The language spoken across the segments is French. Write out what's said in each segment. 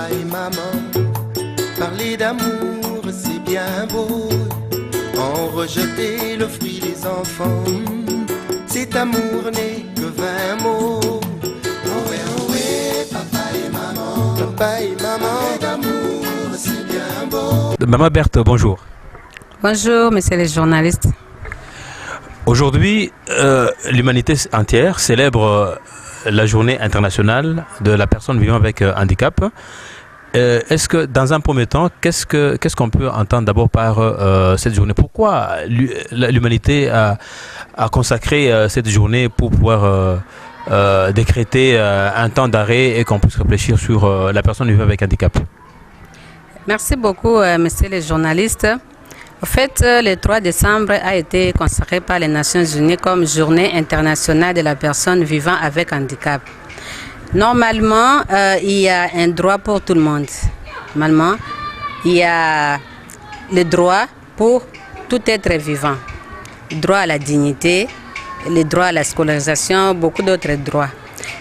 papa et maman. Parler d'amour, c'est bien beau. En rejeter le fruit des enfants. Cet amour n'est que 20 mots. Ohé, papa et maman. Papa et maman. Parler d'amour, c'est bien beau. Maman Berthe, bonjour. Bonjour, messieurs les journalistes. Aujourd'hui, l'humanité entière célèbre la journée internationale de la personne vivant avec handicap. Est-ce que, dans un premier temps, qu'est-ce qu'on peut entendre d'abord par cette journée? Pourquoi l'humanité a consacré cette journée pour pouvoir décréter un temps d'arrêt et qu'on puisse réfléchir sur la personne vivant avec handicap? Merci beaucoup, messieurs les journalistes. En fait, le 3 décembre a été consacré par les Nations Unies comme Journée internationale de la personne vivant avec handicap. Normalement, il y a un droit pour tout le monde. Normalement, il y a le droit pour tout être vivant. Le droit à la dignité, le droit à la scolarisation, beaucoup d'autres droits.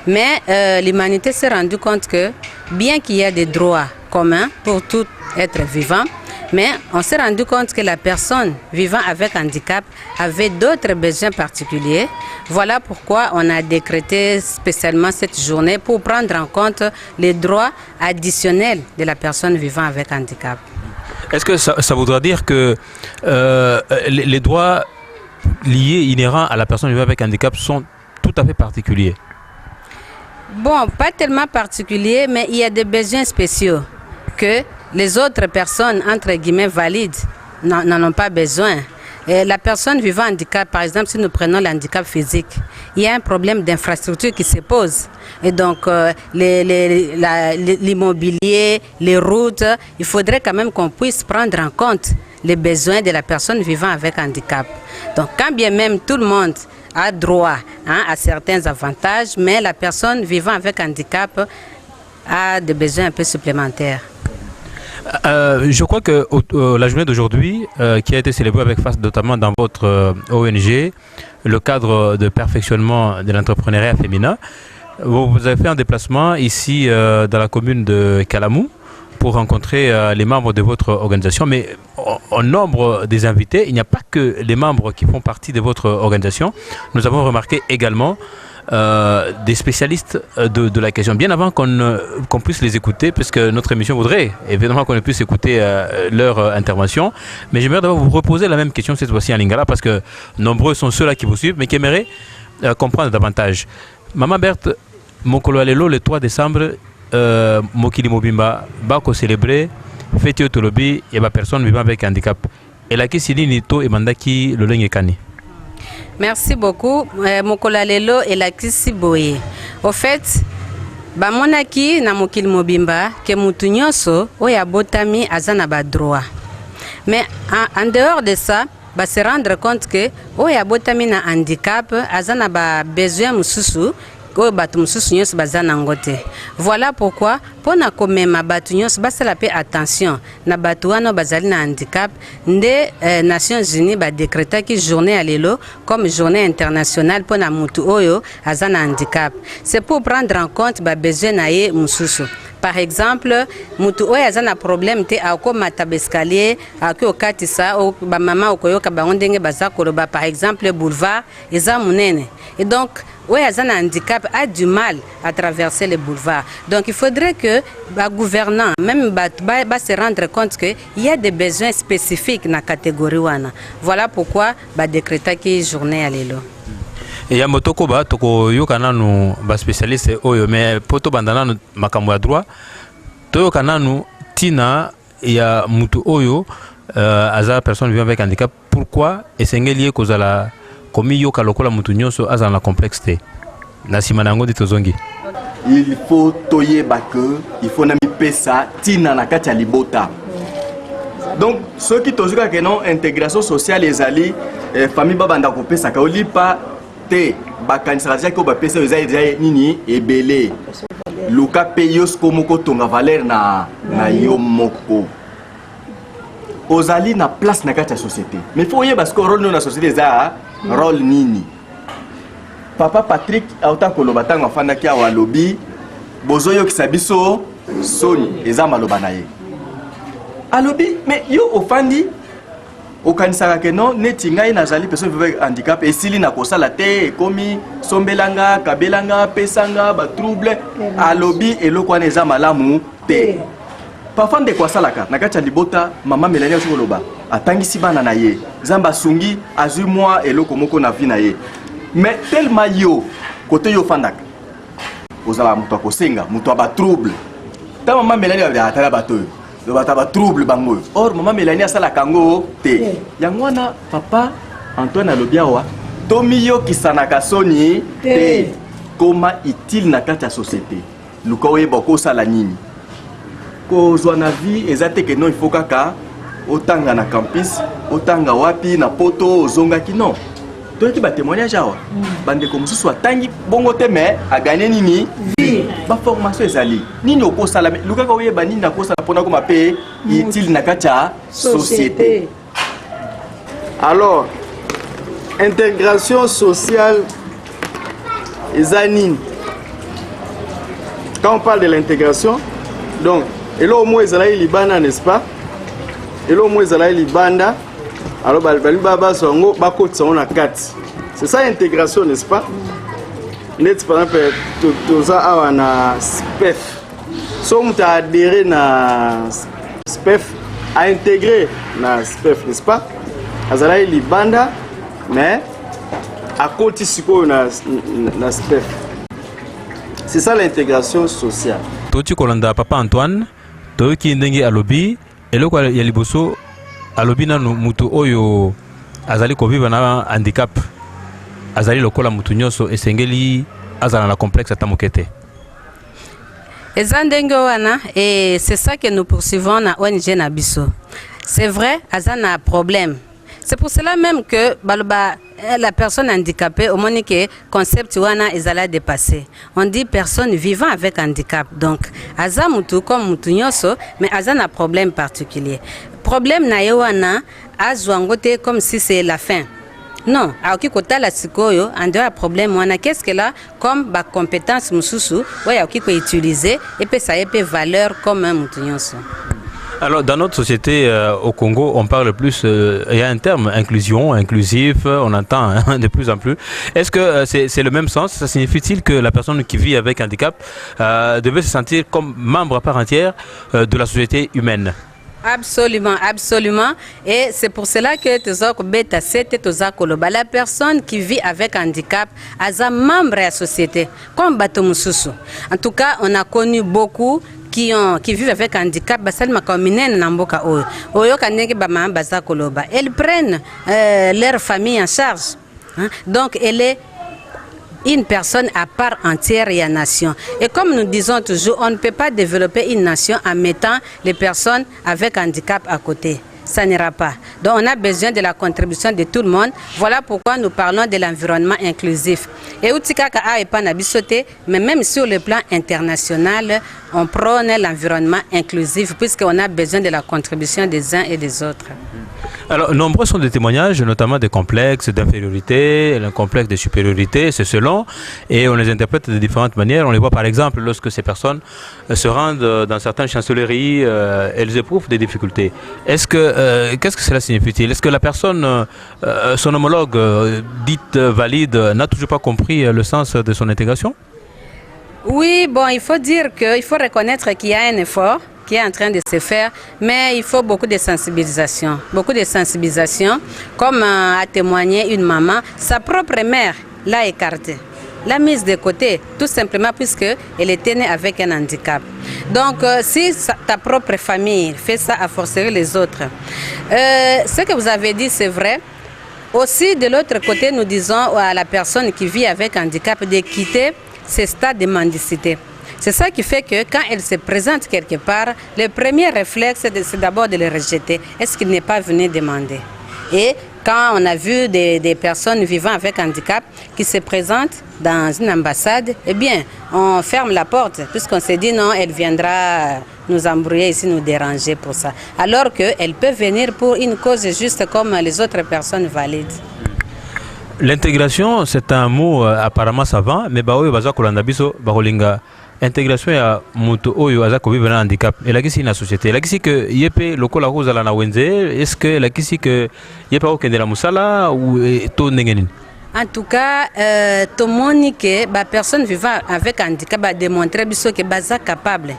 Mais l'humanité s'est rendue compte que, bien qu'il y ait des droits communs pour tout être vivant, mais on s'est rendu compte que la personne vivant avec handicap avait d'autres besoins particuliers. Voilà pourquoi on a décrété spécialement cette journée pour prendre en compte les droits additionnels de la personne vivant avec handicap. Est-ce que ça voudra dire que les droits liés, inhérents à la personne vivant avec handicap sont tout à fait particuliers? Bon, pas tellement particuliers, mais il y a des besoins spéciaux que les autres personnes, entre guillemets, valides, n'en ont pas besoin. Et la personne vivant handicap, par exemple, si nous prenons l'handicap physique, il y a un problème d'infrastructure qui se pose. Et donc, l'immobilier, les routes, il faudrait quand même qu'on puisse prendre en compte les besoins de la personne vivant avec handicap. Donc, quand bien même tout le monde a droit à certains avantages, mais la personne vivant avec handicap a des besoins un peu supplémentaires. Je crois que la journée d'aujourd'hui, qui a été célébrée avec face notamment dans votre ONG, le cadre de perfectionnement de l'entrepreneuriat féminin, vous avez fait un déplacement ici dans la commune de Kalamou pour rencontrer les membres de votre organisation. Mais au nombre des invités, il n'y a pas que les membres qui font partie de votre organisation. Nous avons remarqué également des spécialistes de la question, bien avant qu'on puisse les écouter, puisque notre émission voudrait évidemment qu'on puisse écouter leur intervention. Mais j'aimerais d'abord vous reposer la même question cette fois-ci en lingala, parce que nombreux sont ceux-là qui vous suivent, mais qui aimeraient comprendre davantage. Maman Berthe, mokolo alelo le 3 décembre, mokili mobimba bako célébrer fête otolobi et ba personne vivant avec handicap. Et la kisili nito et mandaki le lengekani. Merci beaucoup. Mokolo lelo elakisi boye. Au fait, bamonaki na mokili mobimba ke mutu nyonso oyo abotami aza na ba droit. Mais en dehors de ça, ba se rendre compte que oyo abotami na handicap aza na ba besoin mususu oyo bato mususu nyonso baza nango te. Voilà pourquoi pona komema bato nyonso basala pe attention na bato wana bazali na handicap nde Nations Unies ba décrétaki journée ya lelo comme journée internationale pona mutu oyo aza na handicap. C'est pour prendre en compte ba besoin na ye mususu. Par exemple, mutu oyo aza na problème te akomata escalier ako okatisa o ba mama okoyoka bango ndenge baza koloba par exemple boulevard eza munene. Et donc oui, un handicap a du mal à traverser le boulevard. Donc il faudrait que les gouvernants, même se rendre compte qu'il y a des besoins spécifiques dans la catégorie. Voilà pourquoi décréter qui journée à l'élo. Et ya motoko ba toko yokana nu ba spécialiste oyo mais poto bandana nu makambo ya droit to yokana nu tina ya mutu oyo aza personne vivant avec handicap. Pourquoi esengeli kozala komi yoka lokola mutu nyonso aza na complexité na sima nango ditozongi? Il faut toyeba que il faut nami pesa tina na kati ya libota. Donc ceux qui tozuka que non intégration sociale ezali famille babanda ko pesa ka olipa te bakanisaka ko ba pesa ezali nini ebele luka payos komoko tonga valeur na yo moko ozali na place na kati ya société. Mais faut yeba parce que rôle na société za rôle nini. Papa Patrick autant koloba tanga fanda kia wa lobby bozoyo kisabiso soni eza maloba na ye alobi mais yo ofandi okanisaka ke non neti ngai nazali personne avec handicap esili na kosala te ekomi sombelanga kabelanga pesanga ba trouble alobi eloko wana eza malamu te parfois ndeko asalaka na kati ya libota mama Melanie azokoloba atangisi bana na ye zamba sungi azwi mwa eloko moko na vie na ye mais tellement yo kote yo fandaka ozala moto akosenga moto aba trouble ta mama Melanie atala bato yo bata ba trouble bango or mama Melanie asala kango te yango wana papa Antoine alobi awa tomi yo kisanaka soni te koma utile na kati ya société luka oyeba kosala nini kozwa na vie eza te ke non il faut kaka otanga na campus otanga wapi na poto ozongaki non toyeki batémoignage awa bandeko mosusu atangi bongo te me aganye nini baformation ezali nini okosala lukaka oyeba nini nakosala mpona koma mpe utile na kati ya société. Alors intégration sociale eza nini? Quand on parle de l'intégration, donc elo mo ezalaki libanda, n'est-ce pas? Elo mo ezalaki libanda, alors bali baba songo bakotisa na kati. C'est ça l'intégration, n'est-ce pas? Net par exemple toza awa na SPEF. So mutu a adhéré na SPEF, a intégré na SPEF, n'est-ce pas? Azalaki libanda, mais a koti sikoyo na SPEF. C'est ça l'intégration sociale. Toti kolanda papa Antoine, toki ndenge alobi, eloko ya liboso alobi na mutu oyo azali koviva na handicap. Azali lokola mutu nyonso esengeli azala na complexe atamokete. Ezandenge wana et c'est ça que nous poursuivons na ONG Nabiso. C'est vrai, azana a problème. C'est pour cela même que la personne handicapée, au moment que concept wana ezala dépassé. On dit personne vivant avec handicap. Donc, aza mutu comme mutu nyoso, mais aza na problème particulier. Problème na wana azwangote comme si c'est la fin. Non, aoki kota la sikoyo, en dehors problème wana qu'est-ce que là comme ba compétence mususu, ouais aoki ko utiliser et puis ça épée valeur comme un mutu nyoso. Alors, dans notre société au Congo, on parle plus, il y a un terme, inclusion, inclusif, on entend de plus en plus. Est-ce que c'est le même sens? Ça signifie-t-il que la personne qui vit avec handicap devait se sentir comme membre à part entière de la société humaine? Absolument, absolument. Et c'est pour cela que la personne qui vit avec handicap est un membre de la société, comme Batomususu. En tout cas, on a connu beaucoup qui vivent avec handicap, elles prennent leur famille en charge. Hein? Donc, elle est une personne à part entière et à nation. Et comme nous disons toujours, on ne peut pas développer une nation en mettant les personnes avec handicap à côté. Ça n'ira pas. Donc on a besoin de la contribution de tout le monde. Voilà pourquoi nous parlons de l'environnement inclusif. Et Outikaka a pas nabisoté, mais même sur le plan international, on prône l'environnement inclusif puisqu'on a besoin de la contribution des uns et des autres. Alors, nombreux sont des témoignages, notamment des complexes d'infériorité, un complexe de supériorité, c'est selon, et on les interprète de différentes manières. On les voit par exemple lorsque ces personnes se rendent dans certaines chancelleries, elles éprouvent des difficultés. Qu'est-ce que cela signifie-t-il? Est-ce que la personne, son homologue dite valide, n'a toujours pas compris le sens de son intégration? Oui, bon, il faut dire qu'il faut reconnaître qu'il y a un effort qui est en train de se faire, mais il faut beaucoup de sensibilisation. Beaucoup de sensibilisation, comme a témoigné une maman, sa propre mère l'a écartée, l'a mise de côté, tout simplement puisqu'elle était née avec un handicap. Donc, si ta propre famille fait ça, à forcer les autres. Ce que vous avez dit, c'est vrai. Aussi, de l'autre côté, nous disons à la personne qui vit avec handicap de quitter ce stade de mendicité. C'est ça qui fait que quand elle se présente quelque part, le premier réflexe, c'est d'abord de le rejeter. Est-ce qu'il n'est pas venu demander? Et quand on a vu des personnes vivant avec handicap qui se présentent dans une ambassade, eh bien, on ferme la porte puisqu'on s'est dit non, elle viendra nous embrouiller ici, nous déranger pour ça. Alors qu'elle peut venir pour une cause juste comme les autres personnes valides. L'intégration, c'est un mot apparemment savant, mais baoyo baza kolanda biso bakolinga intégration ya moto oyo aza ko vivre na handicap elakisi na société elakisi que yepe lokola kozala na wenze est-ce que elakisi que yepe okendela musala ou to ndenge nini? En tout cas, tout le monde que la personne vivant avec handicap a démontré que baza capable.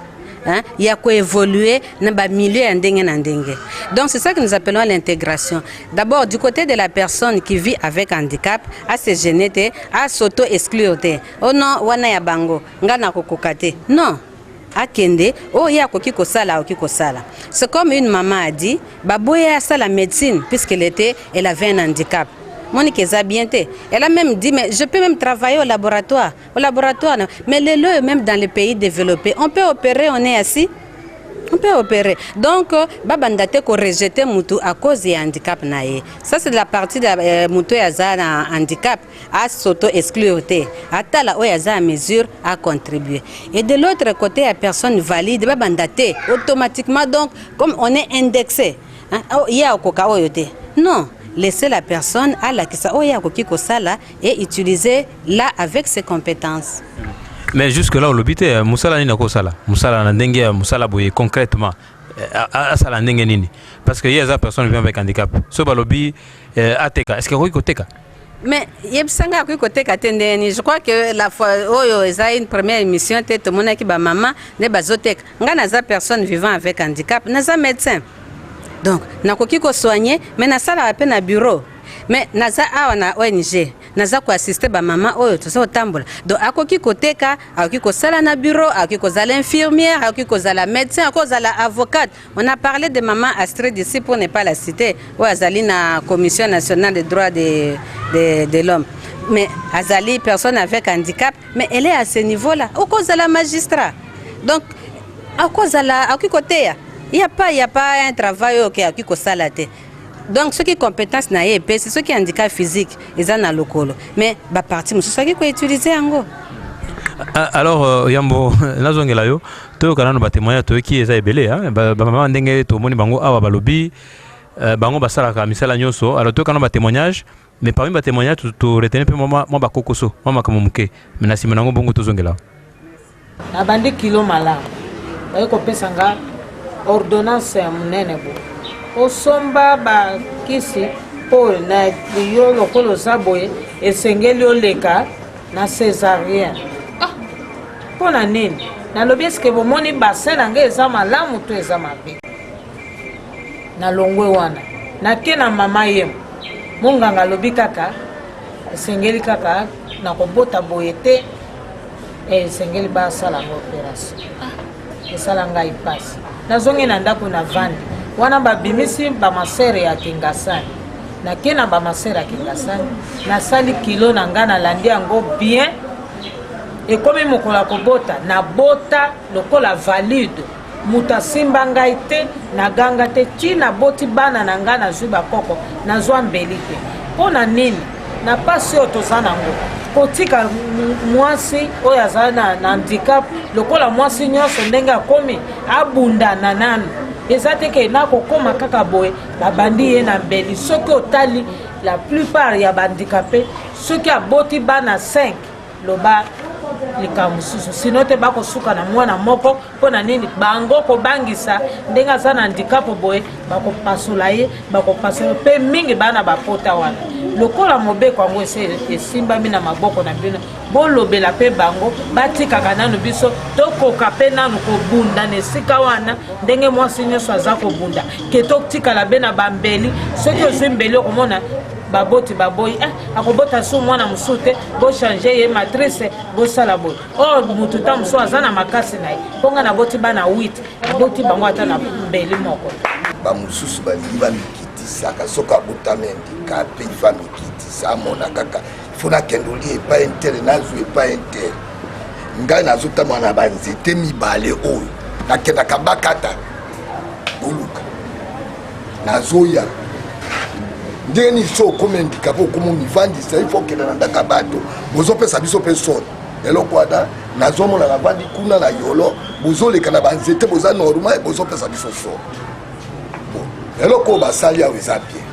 Il y a quoi évoluer dans le milieu ndenge. Donc c'est ça que nous appelons l'intégration. D'abord du côté de la personne qui vit avec handicap, à se gêner, à s'auto-exclure. Oh non, wana ya bango, ngana kokokate. Non. Akende, oh ya kokiko sala. C'est comme une maman a dit, baboya sa la médecine puisqu'elle avait un handicap. Monique Zabienté. Elle a même dit, mais je peux même travailler au laboratoire. Mais les même dans les pays développés, on peut opérer, on est assis. On peut opérer. Donc, babandate ko rejeter mutu à cause du handicap naé. Ça c'est la partie de mutu yaza na handicap à s'auto-exclure. Atala o yaza à mesure à contribuer. Et de l'autre côté, la personne valide, babandate automatiquement donc comme on est indexé. Il y a au coca non. Laisser la personne à la et utiliser là avec ses compétences. Mais jusque-là, on l'obité, Moussala n'a pas sala. Moussala n'a dengue, Moussala bouillé concrètement. À sala dengue nini. Parce que y a des personnes qui vivent avec handicap. Ce balobi, Ateka, est-ce qu'il y a un côté? Mais je crois que la fois où il y a une première émission, tout le monde qui ba maman, ne bazotek. Ngana personne vivant avec handicap, n'a pas médecin. Donc, nakoki ko soigner, mais na sala à peine à bureau. Mais naza awa na ONG, naza ko assister ba maman oyo to so tambola. Donc akoki ko teka, akoki ko sala na bureau, akoki ko zala infirmière, akoki ko zala médecin, akoki ko zala avocate. On a parlé de maman Astrid ici pour ne pas la citer, ou azali na Commission nationale des droits de l'homme. Mais azali personne avec handicap, mais elle est à ce niveau-là. Akoki zala magistrat. Donc akoki zala akoki ko teya. Il n'y a pas un travail qui a salate. Donc, ce qui est compétence, c'est ce qui est handicap physique, ils ont le colo. Mais, la partie, c'est ce qui est utilisé en gros. Alors, Yambo, nazongela yo, to kanano ba témoignage to ki eza ebele ba mama ndenge to moni bango awa balobi bango basala ka misala nyonso. Alors to kanano ba témoignage, mais parmi ba témoignage to retenir pe mama ba kokoso, mama kamomuke. Mais na simanango bongo to zongela. Na bandi kilo mala. Ba ko pesanga ordonnance ya munene bo osomba ba kisi po na yo lokolo saboye esengeli oleka na césarien po na nini na lobi eske bomoni bassin nanga eza malamu to eza mabe na longwe wana na ke na mama yem munganga lobi kaka esengeli kaka na kobota boye te esengeli basala opération esala ngai passe nazongi na ndako na vandi wana babimisi bamasere ya Kingasani na kena bamasere ya Kingasani nasali kilo na nga nalandi yango bien ekomi mokola kobota na bota lokola valide mutu asimba ngai te na ganga te tina boti bana na nga nazwi bakoko nazwa mbeli te mpo na nini na pasi oyo toza nango kotika mwasi oyo aza na handicap lokola mwasi nyonso ndenge akomi abunda na nanu eza te ke nakokoma kaka boye babandi ye na mbeli soki otali la plupart ya bahandicapé soki aboti bana 5 loba likambo mosusu sino te bakosuka na mwana moko mpo na nini bango kobangisa ndenge aza na handicap boye bakopasola ye bakopasola mpe mingi bana bapota wana lokola mobeko yango esimbami na maboko na bino bolobela mpe bango batikaka nanu biso tokoka mpe nanu kobunda na esika wana ndenge mwasi nyonso aza kobunda ke totikala be na bambeli soki ozwi mbeli okomona baboti baboyi akobota su mwana mosusu te bochange ye matrice bosala boye o mutu ta mosusu aza na makasi na ye mponga naboti bana 8 naboti bango ata na mbeli moko bamosusu balingi bamikitisaka soki abotami handikape ifa mikitisa amona kaka ifo nakende olia epai intere nazwa epai intere ngai nazotama na banzete mibale oyo nakendaka bakata boluka nazoya ndenge nini so okoma handikape okoma omivandisa ifo okenda na ndaka bato bozopesa biso mpe soni eloko wana nazomona navandi kuna na yolo bozoleka na banzete boza normal bozopesa biso soni eloko oyo basali awo eza bien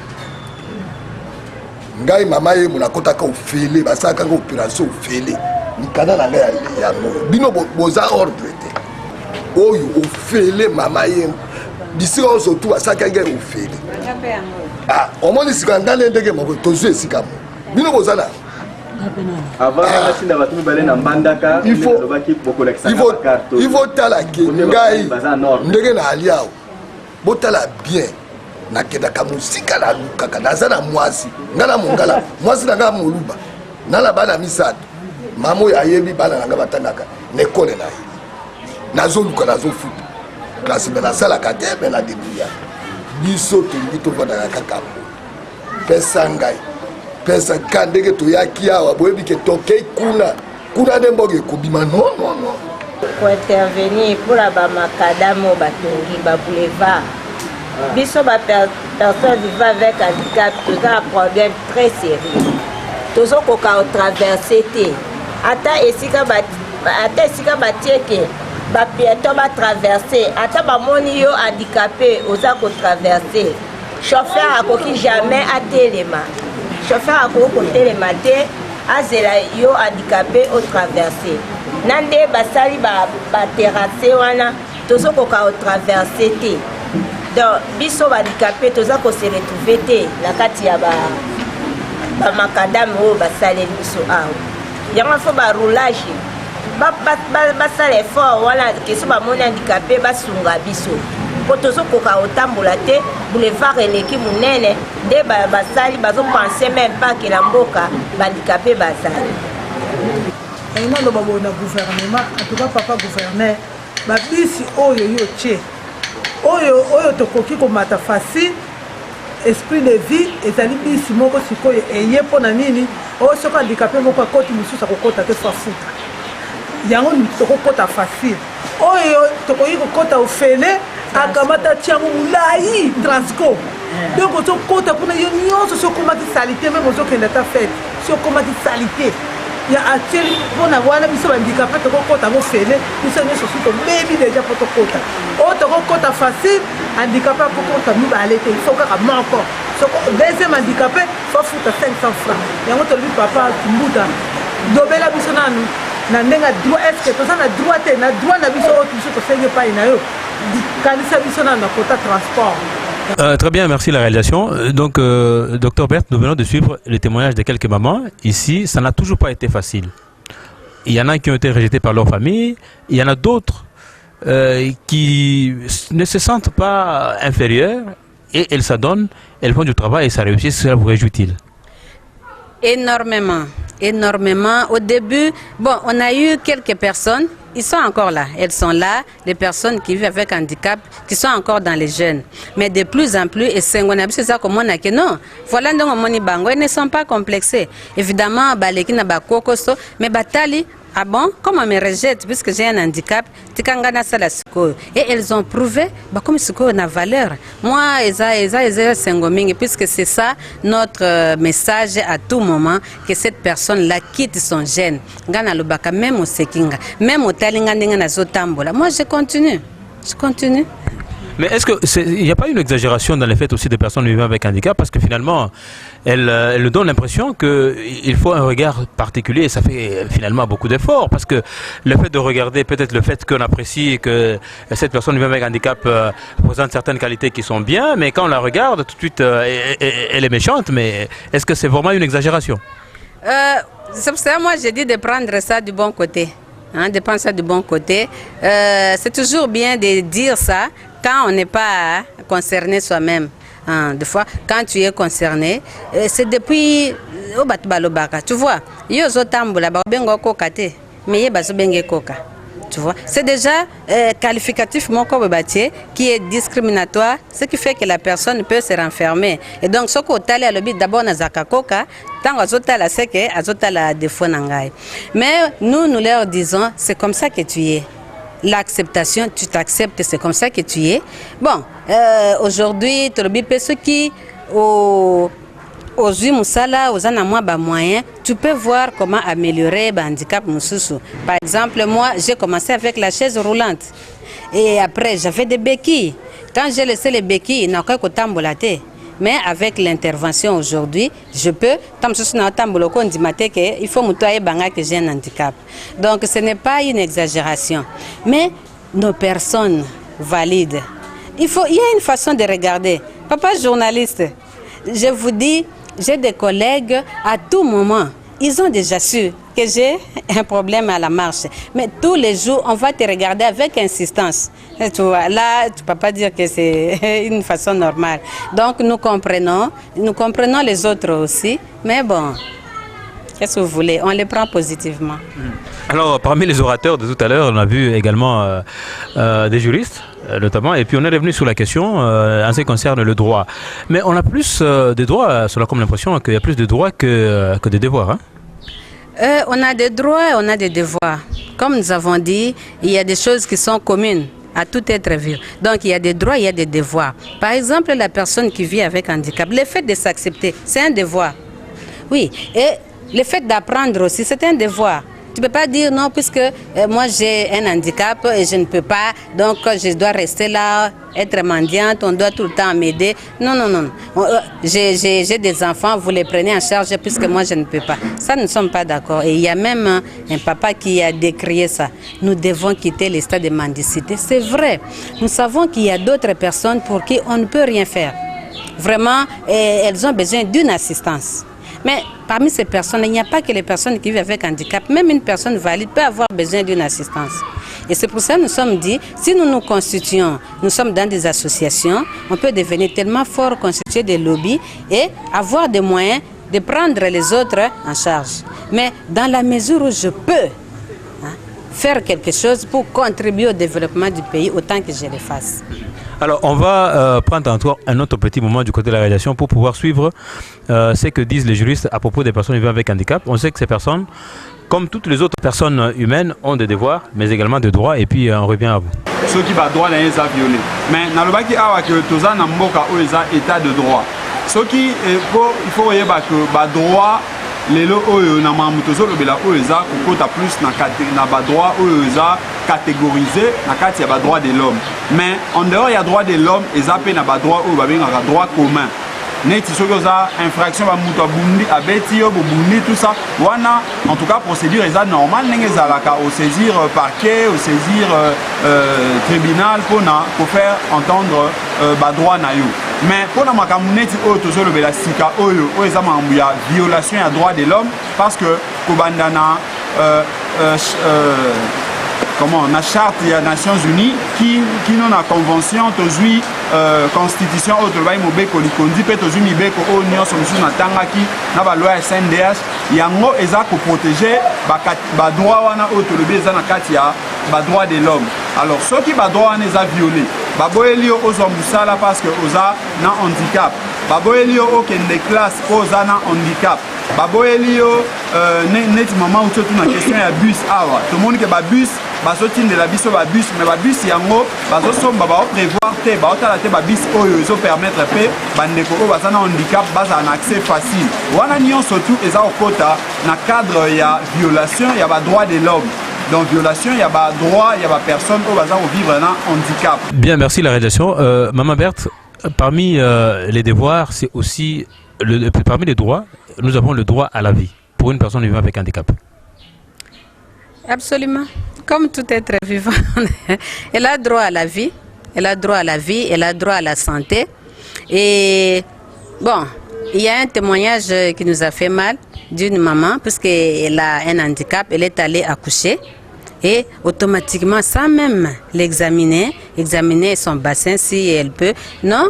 ngai mama ye monakotaka ofele basalaka nga opération ofele mikanda na ngai yango bino boza ordre te oyo ofele mama ye bisika oyo surtout basaka ngai ofele omoni sika ngale ndenge moko tozwi esika mo bino boza na il faut tala ke ngai ndenge na ali awo botala bien nakendaka mosika na lukaka naza na mwasi ngai na mongala mwasi na ngai moluba nala bana misato mama oyo ayebi bana na ngai batangaka na ekole na ye nazoluka nazofuta kasi me nasalaka te me nadebuya biso tolingi tovandaka kaka pesa ngai pesa ka ndenge toyaki awa boyebi ke tokei kuna nde mboka ekobima non pour intervenir pour la bamakadamo batongi baboulevard biso bapersone vivant avec handicap toza un problème très sérieux tozokoka otraverse te ata esika batie ke bapieton batraverse ata bamoni yo handicapé oza kotraverse chauffeur akoki jamais atelema chauffeur akoki kotelema te azela yo handicapé otraverse na nde basali baterrasse wana tozokoka otraverse te donc biso bahandicapé toza kose retrouve te na kati ya bamakadame oyo basaleli biso awa yango fo baroulage basala effort wana keso bamoni handicapé basunga biso po tozokoka otambola te boulevard eleki monene nde basali bazopense même pas ke na mboka bahandicapé bazali naloba boye na gouvernement en tout cas papa gouverneur babisi oyo yo tie oyo tokoki komata facile esprit de vie ezali bisi moko sikoyo eye mpona nini oyo soki handicapé moko akoti mosusu akokota te fafuta yango tokokota facile oyo tokoki kokota ofele akamata tiango molai transco donc ozokota mpona yo nyonso soki okomaki salite meme ozokende ata fete soki okomaki salite ya atieli mpona wana biso bandikape tokokota ngo fele biso nyonso soki tobebi deja mpo tokota oyo tokokota facile handicapé akokota mibale te ifo kaka moko soko deuxième handicapé fofuta 500 francs yango tolobi papa mbuta dobela biso nanu na ndenge droit estce toza na droit te na droit na biso oyo biso tosenge epai na yo kanisa biso nanu na kota transport. Très bien, merci la réalisation. Donc, Dr Berthe, nous venons de suivre le témoignage de quelques mamans. Ici, ça n'a toujours pas été facile. Il y en a qui ont été rejetés par leur famille, il y en a d'autres qui ne se sentent pas inférieures et elles s'adonnent, elles font du travail et ça réussit. Cela vous réjouit-il? Énormément, énormément. Au début, bon, on a eu quelques personnes, ils sont encore là, elles sont là, les personnes qui vivent avec handicap, qui sont encore dans les jeunes. Mais de plus en plus, et c'est ça comme on a que non, voilà donc on bango, ils ne sont pas complexés. Évidemment, baleki na bakokoso, mais batali. Ah bon, comme on me rejette puisque j'ai un handicap, et elles ont prouvé comme siko na valeur. Moi, puisque c'est ça notre message à tout moment, que cette personne-là quitte son gène. Même au Sekinga, même au Talinga, moi je continue. Je continue. Mais est-ce qu'il n'y a pas une exagération dans les faits aussi des personnes vivant avec handicap? Parce que finalement, elle donne l'impression qu'il faut un regard particulier et ça fait finalement beaucoup d'efforts. Parce que le fait de regarder, peut-être le fait qu'on apprécie que cette personne vivant avec handicap présente certaines qualités qui sont bien, mais quand on la regarde, tout de suite, elle est méchante. Mais est-ce que c'est vraiment une exagération? C'est pour ça que moi j'ai dit de prendre ça du bon côté. Hein, de prendre ça du bon côté. C'est toujours bien de dire ça quand on n'est pas concerné soi-même. Des fois, quand tu es concerné, c'est depuis tu vois, tu vois, c'est déjà qualificatif qui est discriminatoire, ce qui fait que la personne peut se renfermer. Et donc, ce qu'on a d'abord mais nous leur disons, c'est comme ça que tu es. L'acceptation, tu t'acceptes, c'est comme ça que tu es. Bon, aujourd'hui, ceux qui aux moyens, tu peux voir comment améliorer le handicap. Par exemple, moi, j'ai commencé avec la chaise roulante. Et après, j'avais des béquilles. Quand j'ai laissé les béquilles, il n'a pas de Mais avec l'intervention aujourd'hui, je peux, il faut que j'ai un handicap. Donc ce n'est pas une exagération. Mais nos personnes valides, il y a une façon de regarder. Papa journaliste, je vous dis, j'ai des collègues à tout moment. Ils ont déjà su que j'ai un problème à la marche. Mais tous les jours, on va te regarder avec insistance. Et tu vois, là, tu ne peux pas dire que c'est une façon normale. Donc, nous comprenons les autres aussi. Mais bon, qu'est-ce que vous voulez? On les prend positivement. Alors, parmi les orateurs de tout à l'heure, on a vu également des juristes, notamment. Et puis, on est revenu sur la question en ce qui concerne le droit. Mais on a plus de droits, cela comme l'impression qu'il y a plus de droits que de devoirs. Hein? On a des droits et on a des devoirs. Comme nous avons dit, il y a des choses qui sont communes à tout être vivant. Donc il y a des droits, il y a des devoirs. Par exemple, la personne qui vit avec handicap, le fait de s'accepter, c'est un devoir. Oui, et le fait d'apprendre aussi, c'est un devoir. Tu ne peux pas dire non, puisque moi j'ai un handicap et je ne peux pas, donc je dois rester là, être mendiante, on doit tout le temps m'aider. Non, non, non. J'ai des enfants, vous les prenez en charge puisque moi je ne peux pas. Ça, nous ne sommes pas d'accord. Et il y a même un papa qui a décrié ça. Nous devons quitter l'état de mendicité. C'est vrai. Nous savons qu'il y a d'autres personnes pour qui on ne peut rien faire. Vraiment, elles ont besoin d'une assistance. Mais parmi ces personnes, il n'y a pas que les personnes qui vivent avec handicap. Même une personne valide peut avoir besoin d'une assistance. Et c'est pour ça que nous sommes dit, si nous nous constituons, nous sommes dans des associations, on peut devenir tellement fort, constituer des lobbies et avoir des moyens de prendre les autres en charge. Mais dans la mesure où je peux faire quelque chose pour contribuer au développement du pays autant que je le fasse. Alors, on va prendre un autre petit moment du côté de la réalisation pour pouvoir suivre ce que disent les juristes à propos des personnes vivant avec handicap. On sait que ces personnes, comme toutes les autres personnes humaines, ont des devoirs, mais également des droits, et puis on revient à vous. Ceux qui ont droit à les violer. Mais dans le bas qui a que tous en amboka où ils ont état de droit. Ceux qui il faut que droit les lots na mamutozo le bela où ils ont kokota plus na droit où ils ont catégorisé na kati ya droit de l'homme. Mais en dehors il y a droit de l'homme ils ont na droit où ba droit commun. Neti soki oza infraction ba muto abundi abeti yo bobundi tout ça wana en tout cas procédure eza normal ndenge ezalaka au saisir parquet au saisir tribunal pour faire entendre ba droit na yo mais pour na makambo neti oyo tozolobela sika oyo eza makambo ya violation ya droit de l'homme parce que kobanda na comment na charte des Nations Unies qui non la convention tozui constitution autre bail mobeko likondi pe tozui mibeko o nyonso musu na tangaki na ba loi SNDH yango eza ko protéger ba droit wana autre le eza na kati ya ba droit de l'homme. Alors ceux qui ba droit wana eza violé ba boyeli o zombusala parce que oza na handicap ba boyeli o kende classe oza na handicap ba boyeli o net maman ou tout na question ya bus awa tout le monde que ba bus bazotinde la biso ba bus mais ba bus yango bazosomba ba prévoir te ba otala te ba bus oyo ezo permettre pe bandeko o bazana handicap baza en accès facile wana nyonso tout eza okota na cadre ya violation ya ba droit de l'homme. Donc violation, il y a pas droit, il y a pas personne au bazar au vivre un handicap. Bien, merci la réalisation. Maman Berthe, parmi les devoirs, c'est aussi parmi les droits, nous avons le droit à la vie pour une personne vivant avec handicap. Absolument. Comme tout être vivant, elle a droit à la vie, elle a droit à la vie, elle a droit à la santé. Et bon, il y a un témoignage qui nous a fait mal d'une maman parce qu'elle a un handicap, elle est allée accoucher et automatiquement sans même examiner son bassin si elle peut. Non,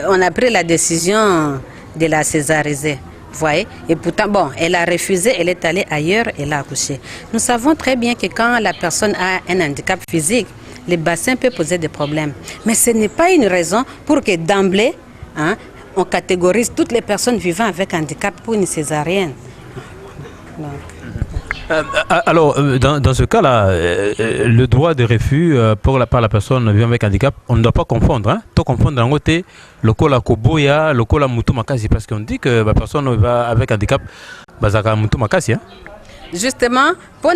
on a pris la décision de la césariser. Voyez? Et pourtant, bon, elle a refusé, elle est allée ailleurs, elle a accouché. Nous savons très bien que quand la personne a un handicap physique, le bassin peut poser des problèmes. Mais ce n'est pas une raison pour que d'emblée, on catégorise toutes les personnes vivant avec handicap pour une césarienne. Alors, dans ce cas-là, le droit de refus par la personne vivant avec handicap, on ne doit pas confondre. Hein? Tout confondre d'un côté, le kola koboya, le kola mutu makasi, parce qu'on dit que la personne avec handicap, bazaka mutu makasi. Hein? Justement, pour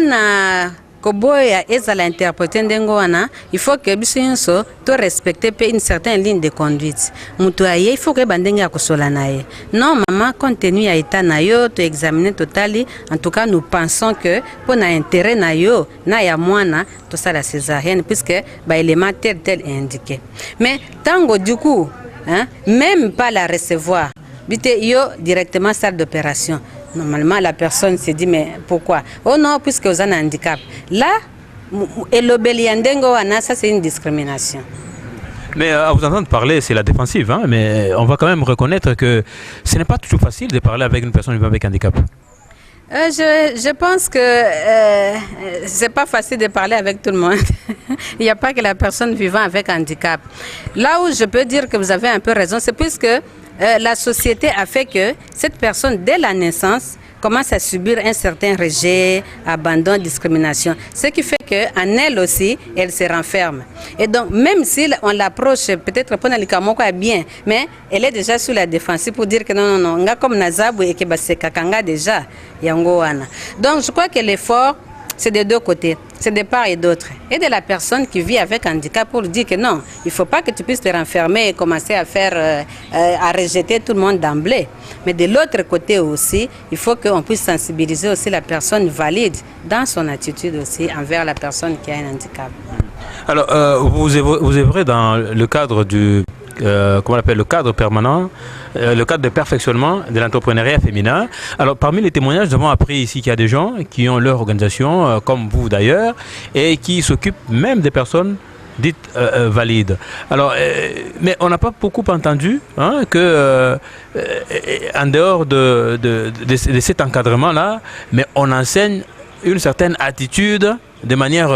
koboya ezala interpréter ndengo wana, il faut que biso nyonso to respecter pe une certaine ligne de conduite. Mutu aye il faut que bandenge akosola na ye. Non maman, compte tenu ya état na yo to examiner totali, en tout cas nous pensons que pour na intérêt na yo na ya mwana to ça la césarienne puisque ba élément tel indiqué. Mais tango du coup, hein, même pas la recevoir. Bité yo directement salle d'opération. Normalement, la personne se dit, mais pourquoi? Oh non, puisque vous avez un handicap. Là, ça c'est une discrimination. Mais à vous entendre parler, c'est la défensive, hein? Mais on va quand même reconnaître que ce n'est pas toujours facile de parler avec une personne vivant avec un handicap. Je pense que c'est pas facile de parler avec tout le monde. Il n'y a pas que la personne vivant avec un handicap. Là où je peux dire que vous avez un peu raison, c'est puisque la société a fait que cette personne, dès la naissance, commence à subir un certain rejet, abandon, discrimination. Ce qui fait qu'en elle aussi, elle se renferme. Et donc, même si on l'approche, peut-être pour Nalikamoko bien, mais elle est déjà sous la défensive pour dire que non, on a comme Nazabu et que c'est Kakanga déjà, Yangoana. Donc, je crois que l'effort, c'est de deux côtés, c'est de part et d'autre. Et de la personne qui vit avec handicap pour dire que non, il ne faut pas que tu puisses te renfermer et commencer à faire, à rejeter tout le monde d'emblée. Mais de l'autre côté aussi, il faut qu'on puisse sensibiliser aussi la personne valide dans son attitude aussi envers la personne qui a un handicap. Alors, vous œuvrez dans le cadre du comment on appelle, le cadre permanent, le cadre de perfectionnement de l'entrepreneuriat féminin. Alors, parmi les témoignages, nous avons appris ici qu'il y a des gens qui ont leur organisation, comme vous d'ailleurs, et qui s'occupent même des personnes dites valides. Alors, mais on n'a pas beaucoup entendu hein, que, en dehors de cet encadrement-là, mais on enseigne une certaine attitude de manière,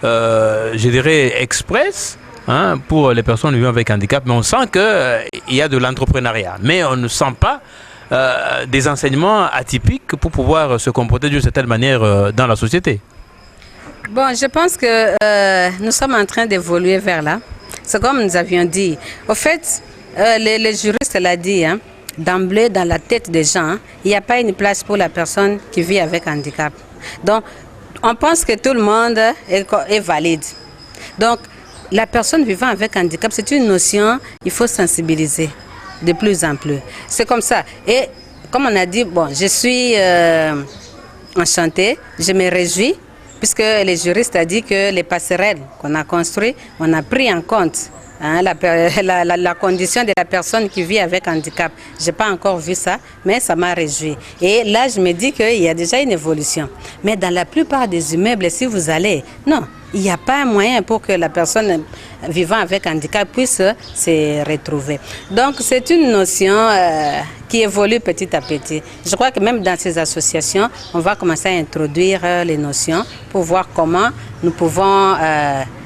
je dirais, express, hein, pour les personnes vivant avec handicap, mais on sent qu'il y a de l'entrepreneuriat. Mais on ne sent pas des enseignements atypiques pour pouvoir se comporter d'une certaine manière dans la société. Bon, je pense que nous sommes en train d'évoluer vers là. C'est comme nous avions dit. Au fait, les juristes l'ont dit, hein, d'emblée dans la tête des gens, hein, il n'y a pas une place pour la personne qui vit avec handicap. Donc, on pense que tout le monde est valide. Donc, la personne vivant avec handicap, c'est une notion qu'il faut sensibiliser de plus en plus. C'est comme ça. Et comme on a dit, bon, je suis enchantée, je me réjouis, puisque les juristes ont dit que les passerelles qu'on a construites, on a pris en compte hein, la condition de la personne qui vit avec handicap. Je n'ai pas encore vu ça, mais ça m'a réjoui. Et là, je me dis qu'il y a déjà une évolution. Mais dans la plupart des immeubles, si vous allez, non. Il n'y a pas un moyen pour que la personne vivant avec handicap puisse se retrouver. Donc, c'est une notion qui évolue petit à petit. Je crois que même dans ces associations, on va commencer à introduire les notions pour voir comment nous pouvons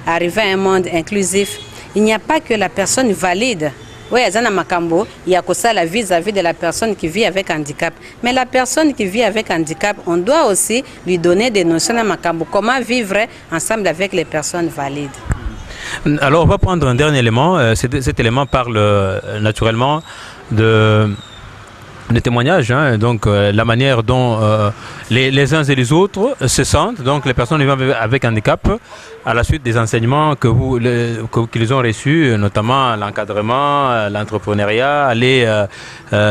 arriver à un monde inclusif. Il n'y a pas que la personne valide. Oui, il y a que ça la vis-à-vis de la personne qui vit avec handicap. Mais la personne qui vit avec handicap, on doit aussi lui donner des notions à Makambo. Comment vivre ensemble avec les personnes valides. Alors, on va prendre un dernier élément. Cet élément parle naturellement de témoignages, hein, donc la manière dont les uns et les autres se sentent, donc les personnes vivant avec handicap, à la suite des enseignements qu'ils ont reçus, notamment l'encadrement, l'entrepreneuriat, aller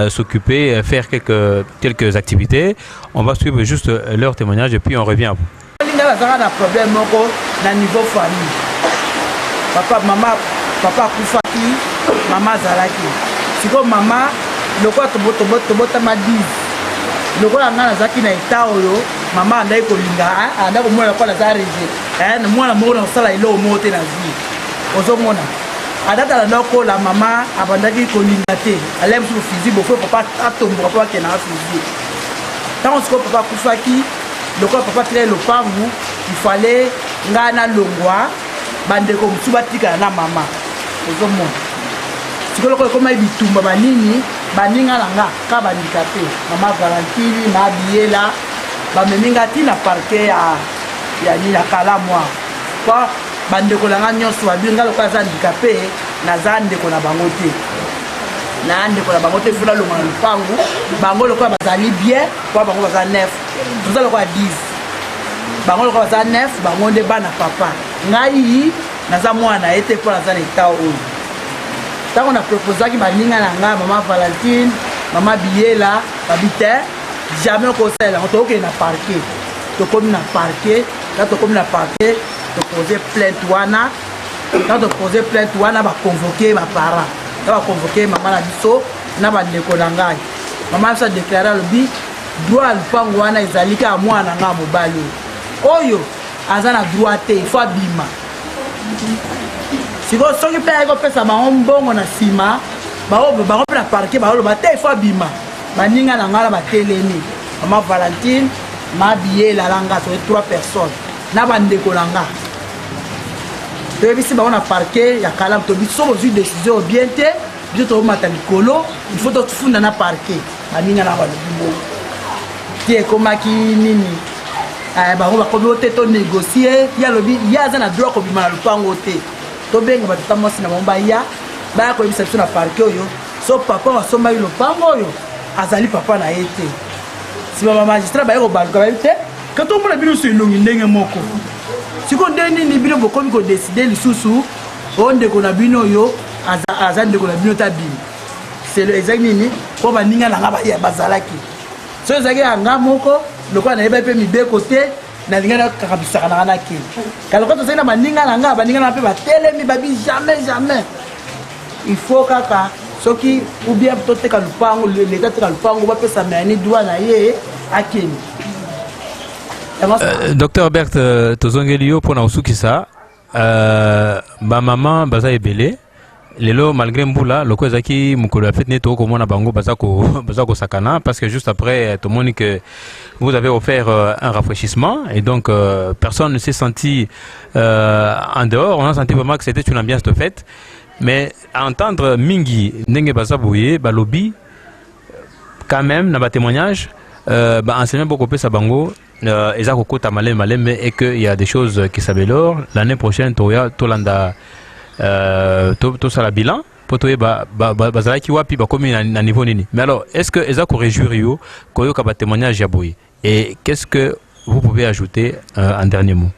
s'occuper, faire quelques activités. On va suivre juste leur témoignage et puis on revient à vous. Il y a un problème au niveau famille. Papa Koufaki, maman Zalaki. C'est comme maman. Lokola tobotama 10 lokola nga nazaki na eta oyo mama andai kolinga anda komona lokola za reje na mwana moko na kosala eloko moko te na vie ozomona adata ndako la mama abandaki kolinga te alem sur physique bofo papa atomboka papa kena physique tant que papa kufaki lokola papa tele lopangu il fallait nga na longwa bandeko musuba tika na mama ozomona sikoloko koma bitumba banini baninga nanga ka bandikape mama Valentine na biela bameminga tina parquet ya ni la kala moi kwa bandeko langa nyonso babinga lokola za handicapé na za ndeko na bango te na ndeko na bango te fula longa lupangu bango lokola bazali bien kwa bango baza 9 toza lokola 10 bango lokola baza nef bango nde bana papa ngai naza mwana ye te mpo naza na eta oyo ntango na proposaki baninga na ngai mama Valentine mama Biela babi te jamais okosalela yango tokokende na parquet tokomi na parquet na tokomi na parquet topose plainte wana na topose plainte wana baconvoke baparent na baconvoke mama na biso na bandeko na ngai mama biso adeklare alobi droit ya lupango wana ezali kaka mwana na ngai mobali oyo aza na droit te ifo abima sikoyo soki mpe ayaki kopesa bango mbongo na nsima bango mpe na parke baoloba te ifo abima baninga na ngai na batelemi mama Valentine mabiela langa soki 3 personnes na bandeko na nga toyebisi bango na parke ya kalamu tobi so bozwi décision bien te biso tobomata likolo il faut tofunda na parke baninga na balobi bongo ti ekomaki nini bango bakomi oyo te tonégocie ye alobi ye aza na droit kobima na lupango te tobenga batata mwasi na bango baya baya koyebisa biso na parke oyo so papa wasombaki lupango oyo azali papa na ye te nsima bamagistrat baye kobaluka bayebi te ka tomona bino so elongi ndenge moko sikoyo nde nini bino bokomi kodeside lisusu oyo ndeko na bino oyo aza ndeko na bino ta bino selo ezalaki nini mpo baninga na nga bazalaki so ezalaki yanga moko lokola nayebai mpe mibeko te nalinga nakakabisaka na nga na kini kalokola tozali na baninga na nga baninga na mpe batelemi babi jamais il faut kaka soki ou bien toteka lupango leta teka lupango bapesa mayani droit na ye akeni Docteur Bert tozongeli yo mpona osukisa bamama baza ebele lelo malgré mbula loko ezaki mukolo ya fête ne to komona bango baza ko sakana parce que juste après tout le monde que vous avez offert un rafraîchissement et donc personne ne s'est senti en dehors. On a senti vraiment que c'était une ambiance de fête, mais à entendre mingi ndenge baza boye balobi quand même na ba témoignage enseignement beaucoup pe sa bango eza kokota malem et que il y a des choses qui s'améliorent l'année prochaine toya tolanda tout ça la bilan pour toi bazalaki wapi bakomi na niveau nini. Mais alors est-ce que eza ko réjouir yo koyoka ba témoignage ya boye et qu'est-ce que vous pouvez ajouter en dernier mot?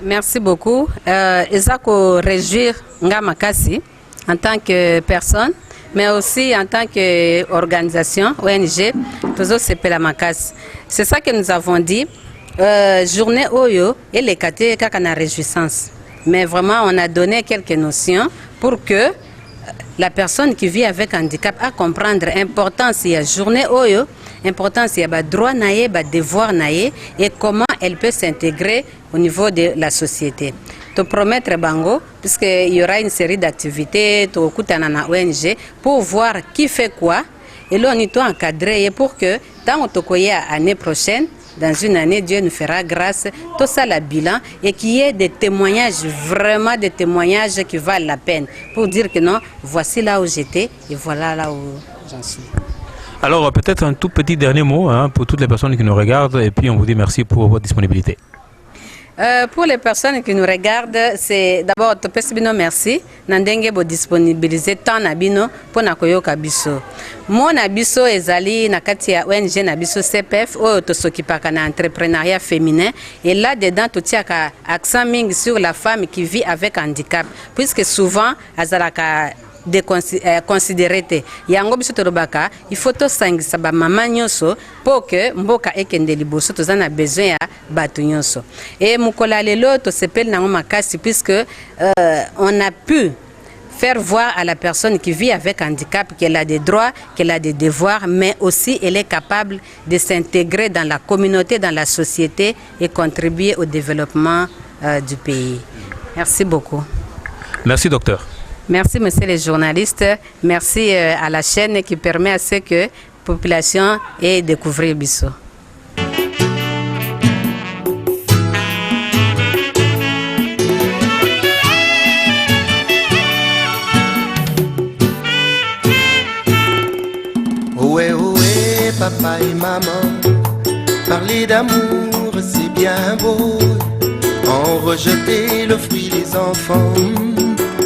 Merci beaucoup. Eza ko réjouir nga makasi en tant que personne mais aussi en tant qu'organisation ONG toujours sepela makasi. C'est ça que nous avons dit journée oyo et les kate kaka na réjouissance. Mais vraiment, on a donné quelques notions pour que la personne qui vit avec handicap a comprendre l'importance de la journée oyo, l'importance de droit naé, devoir naé et comment elle peut s'intégrer au niveau de la société. Te promettre bango, puisqu'il y aura une série d'activités, to kutana na ONG pour voir qui fait quoi et là on est encadré pour que tant que l'année prochaine. Dans une année, Dieu nous fera grâce, tout ça la bilan, et qu'il y ait des témoignages, vraiment des témoignages qui valent la peine, pour dire que non, voici là où j'étais et voilà là où j'en suis. Alors peut-être un tout petit dernier mot pour toutes les personnes qui nous regardent, et puis on vous dit merci pour votre disponibilité. Pour les personnes qui nous regardent, c'est d'abord Topesbino merci. Nandenge bo disponibiliser tant nabino pour nakoyoka biso. Mon abiso ezali na kati ya ONG nabiso CPF o to s'occupaka na entrepreneuriat féminin et là dedans to tiaka accent ming sur la femme qui vit avec handicap puisque souvent azalaka considéré te yango biso tolobaka il faut to sangisa ba mama nyonso pour que mboka ekende liboso tozana besoin ya batu nyonso et mukola lelo to sepel nango makasi puisque on a pu faire voir à la personne qui vit avec handicap qu'elle a des droits, qu'elle a des devoirs, mais aussi elle est capable de s'intégrer dans la communauté, dans la société et contribuer au développement du pays. Merci beaucoup. Merci docteur. Merci, monsieur les journalistes. Merci à la chaîne qui permet à ce que la population ait découvert Bisso. Ohé, ohé, papa et maman, parler d'amour, c'est bien beau. En rejeter le fruit des enfants.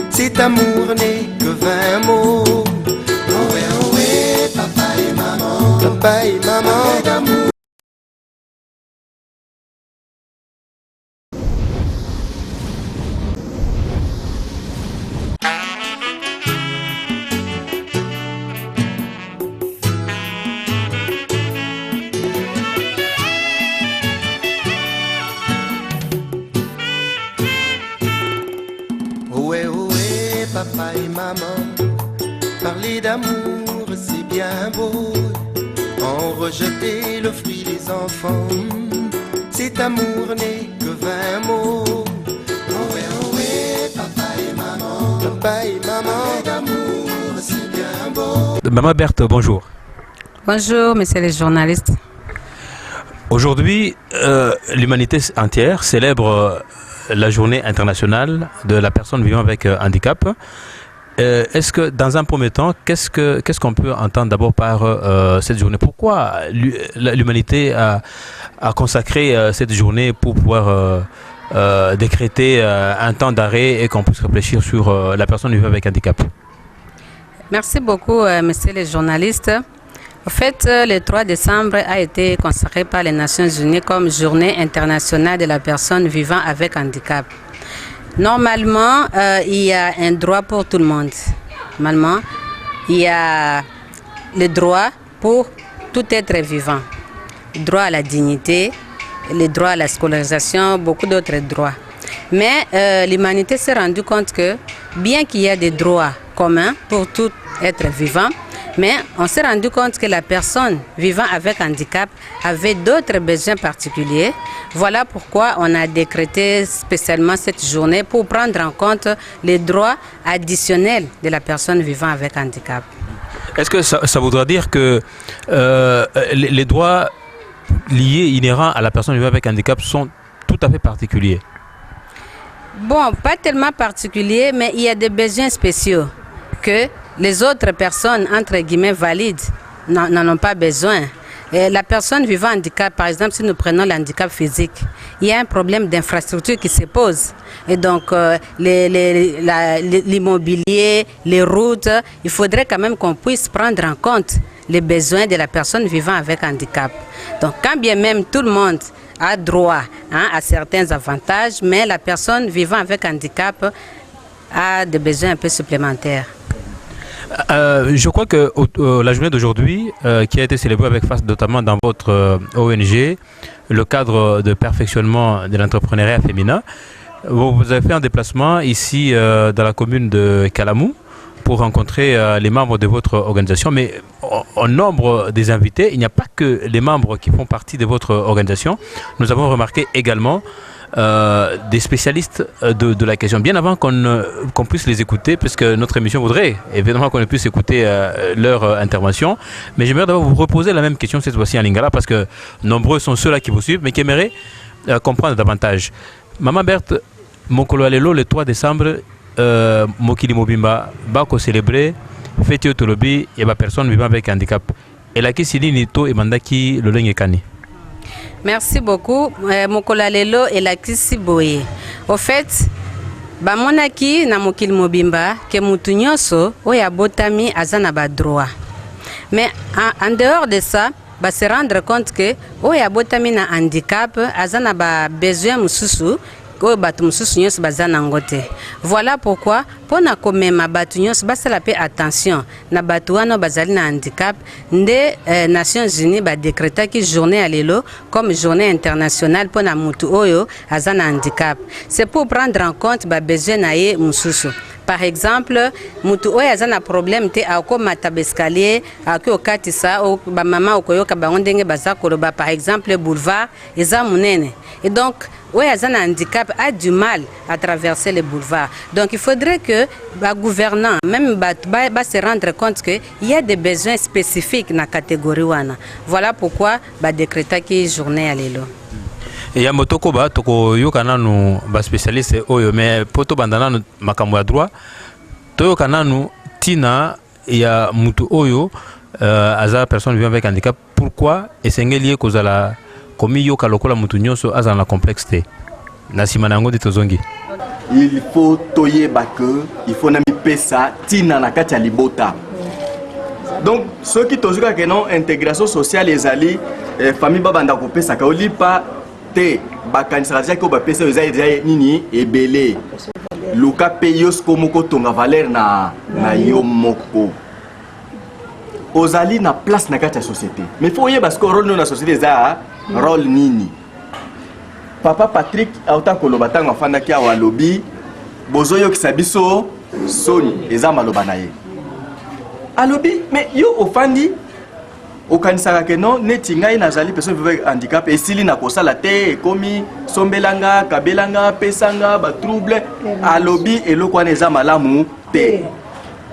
Cet amour n'est que 20 mots. Ohé, ohé, papa et maman. Papa et maman. et maman. Parler d'amour, c'est bien beau. En rejeter le fruit des enfants. Cet amour n'est que 20 mots. Ohé, papa et maman. Papa et maman, d'amour, c'est bien beau. Maman Berthe, bonjour. Bonjour, messieurs les journalistes. Aujourd'hui, l'humanité entière célèbre la journée internationale de la personne vivant avec handicap. Est-ce que, dans un premier temps, qu'est-ce qu'on peut entendre d'abord par cette journée? Pourquoi l'humanité a consacré cette journée pour pouvoir décréter un temps d'arrêt et qu'on puisse réfléchir sur la personne vivant avec handicap? Merci beaucoup, messieurs les journalistes. En fait, le 3 décembre a été consacré par les Nations Unies comme Journée internationale de la personne vivant avec handicap. Normalement, il y a un droit pour tout le monde. Normalement, il y a le droit pour tout être vivant. Le droit à la dignité, le droit à la scolarisation, beaucoup d'autres droits. Mais l'humanité s'est rendue compte que, bien qu'il y ait des droits communs pour tout être vivant, mais on s'est rendu compte que la personne vivant avec handicap avait d'autres besoins particuliers. Voilà pourquoi on a décrété spécialement cette journée pour prendre en compte les droits additionnels de la personne vivant avec handicap. Est-ce que ça voudra dire que les droits liés, inhérents à la personne vivant avec handicap sont tout à fait particuliers? Bon, pas tellement particuliers, mais il y a des besoins spéciaux que les autres personnes, entre guillemets, valides, n'en ont pas besoin. Et la personne vivant handicap, par exemple, si nous prenons l'handicap physique, il y a un problème d'infrastructure qui se pose. Et donc, l'immobilier, les routes, il faudrait quand même qu'on puisse prendre en compte les besoins de la personne vivant avec handicap. Donc, quand bien même tout le monde a droit à certains avantages, mais la personne vivant avec handicap a des besoins un peu supplémentaires. Je crois que la journée d'aujourd'hui, qui a été célébrée avec face notamment dans votre ONG, le cadre de perfectionnement de l'entrepreneuriat féminin, vous avez fait un déplacement ici dans la commune de Kalamou pour rencontrer les membres de votre organisation. Mais au nombre des invités, il n'y a pas que les membres qui font partie de votre organisation. Nous avons remarqué également des spécialistes de la question, bien avant qu'on puisse les écouter, puisque notre émission voudrait évidemment qu'on puisse écouter leur intervention. Mais j'aimerais d'abord vous reposer la même question cette fois-ci en lingala, parce que nombreux sont ceux-là qui vous suivent, mais qui aimeraient comprendre davantage. Maman Berthe, Mokolo Alelo, le 3 décembre, Mokili Mobimba, Bako célébré, fête Tolobi, et ma personne vivant avec handicap. Et la Kisili Nito et Mandaki Lolengekani. Merci beaucoup. Mokola lelo et la Kisiboye. Au fait, bamonaki na mokili mobimba ke mutu nyonso oya botami azana ba droit. Mais en dehors de ça, ba se rendre compte que oya botami na handicap azana ba besoin mususu ko batu mususu nyonso bazana ngote. Voilà pourquoi pona komema batu nyonso basala pe attention na batu wana bazali na handicap nde Nations Unies ba décréta ki journée alelo comme journée internationale pona mutu oyo azana handicap. C'est pour prendre en compte ba besoin na ye mususu. Par exemple, mutu oyo azana problème te akoma tabescalier aki okatisa o ba mama okoyoka bango ndenge baza koloba par exemple boulevard eza munene. Et donc oui, un handicap a du mal à traverser les boulevards. Donc il faudrait que le gouvernant, même se rendre compte qu'il y a des besoins spécifiques dans la catégorie. Voilà pourquoi il décréta qu'il y a une journée à l'élo. Il y a motoko ba toko yokana nu ba spécialiste oyo mais poto bandana nu makambo ya droit to yokana nu tina ya mutu oyo aza personne vivant avec handicap. Pourquoi esengeli kozala komi yoka lokola mutu nyonso aza na complexité na sima nango de tozongi? Il faut toyeba que il faut na mipesa tina na kati ya libota. Donc ceux qui tozuka que non intégration sociale ezali famille babanda kopesa ka olipa te bakanisaka ko ba pesa ezali nini ebele luka payos komoko tonga valeur na yo moko ozali na place na kati ya société. Mais faut yeba que rôle na société za rôle nini. Papa Patrick auta koloba tanga fanda ki awalobi bozoyo kisabiso soni eza maloba na ye alobi mais yo ofandi okanisaka ke non neti ngai nazali personne vivant avec handicap esili na kosala te ekomi sombelanga kabelanga pesanga ba trouble alobi eloko wana eza malamu te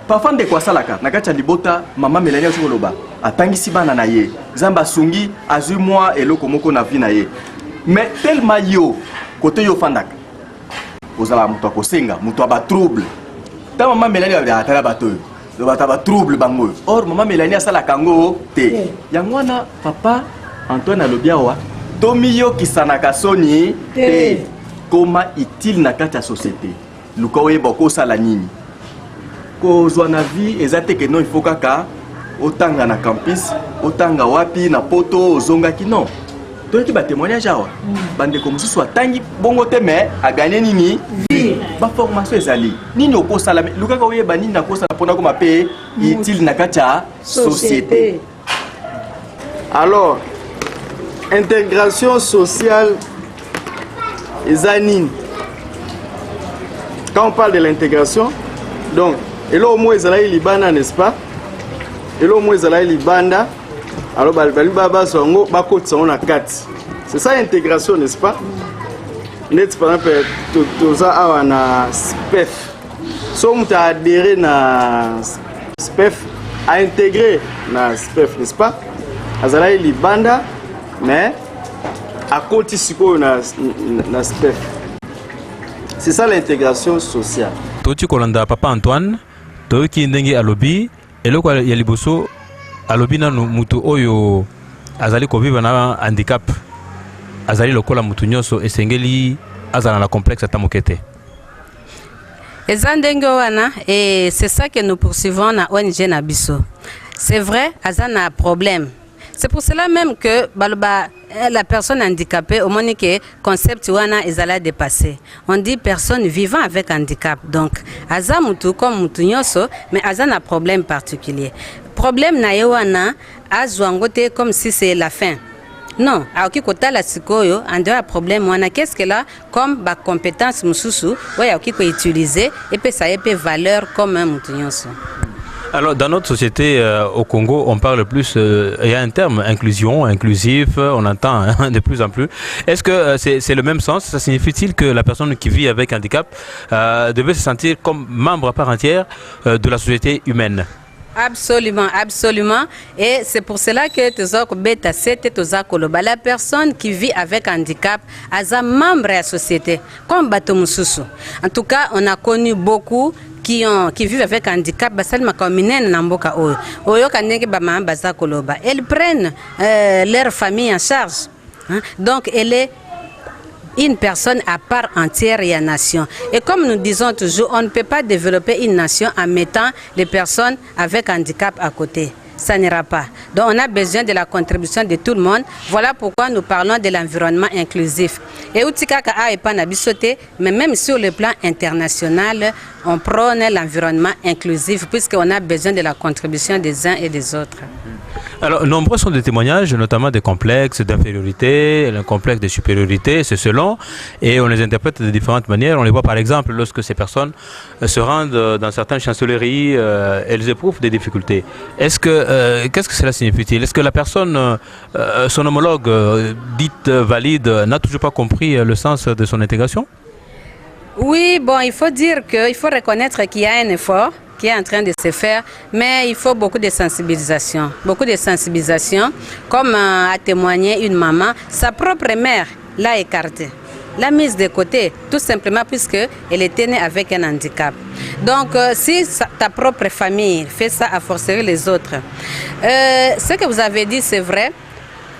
parfois ndeko asalaka na kati ya libota mama Melania azi koloba atangisi bana na ye nzambe asungi azwi mwa eloko moko na vie na ye mais tellement yo kote yo fandaka ozala moto akosenga moto aba trouble ta mama Melania atala bato oyo bato aba trouble bango or mama Melania asalaka yango te yango wana papa Antoine alobi awa tomiyokisanaka soni te koma utile na kati ya société luka oyeba okosala nini kozwa na vie eza te ke non il faut kaka otanga na campus otanga wapi na poto ozongaki non toyoki batémoignage awa bandeko mosusu atangi bongo te me aganye nini baformation ezali nini okosala lukaka oyeba nini nakosala mpona koma mpe utile na kati ya société. Alors intégration sociale eza nini? Quand on parle de l'intégration, donc elo mo ezalaki libanda, n'est-ce pas? Elo mo ezalaki libanda, alors bali baba songo bakotisa na kati. C'est ça l'intégration, n'est-ce pas? Net par exemple toza awa na SPEF. So muta adhéré na SPEF, a intégré na SPEF, n'est-ce pas? Azalaki libanda, mais à côté siko na SPEF. C'est ça l'intégration sociale. Toti kolanda papa Antoine, toki ndenge alobi, eloko ya liboso alobi na mutu oyo azali ko vivre na handicap. Azali lokola mutu nyonso esengeli azala na complexe atamokete. Ezandenge wana et c'est ça que nous poursuivons na ONG Nabiso. C'est vrai, azana problème. C'est pour cela même que la personne handicapée, au moment que concept wana ezala dépassé. On dit personne vivant avec handicap. Donc, aza mutu comme mutu nyoso, mais aza na problème particulier. Problème na wana azwangote comme si c'est la fin. Non, aoki kota la sikoyo, en dehors problème wana qu'est-ce que là comme ba compétence mususu, ouais aoki ko utiliser et puis ça épée valeur comme un mutu nyoso. Alors, dans notre société au Congo, on parle plus, il y a un terme, inclusion, inclusif, on entend de plus en plus. Est-ce que c'est le même sens? Ça signifie-t-il que la personne qui vit avec handicap devait se sentir comme membre à part entière de la société humaine? Absolument, absolument. Et c'est pour cela que la personne qui vit avec handicap est un membre de la société, comme Batomususu. En tout cas, on a connu beaucoup qui vivent avec handicap. Elles prennent leur famille en charge. Donc, elle est une personne à part entière et à nation. Et comme nous disons toujours, on ne peut pas développer une nation en mettant les personnes avec handicap à côté. Ça n'ira pas. Donc on a besoin de la contribution de tout le monde. Voilà pourquoi nous parlons de l'environnement inclusif. Et mais même sur le plan international, on prône l'environnement inclusif puisqu'on a besoin de la contribution des uns et des autres. Alors, nombreux sont des témoignages, notamment des complexes d'infériorité, un complexe de supériorité, c'est selon, et on les interprète de différentes manières. On les voit par exemple lorsque ces personnes se rendent dans certaines chancelleries, elles éprouvent des difficultés. Qu'est-ce que cela signifie-t-il? Est-ce que la personne, son homologue dite valide, n'a toujours pas compris le sens de son intégration? Oui, bon, il faut dire qu'il faut reconnaître qu'il y a un effort qui est en train de se faire, mais il faut beaucoup de sensibilisation. Beaucoup de sensibilisation, comme a témoigné une maman, sa propre mère l'a écartée, l'a mise de côté, tout simplement puisqu'elle était née avec un handicap. Donc, si ta propre famille fait ça, à forcer les autres. Ce que vous avez dit, c'est vrai.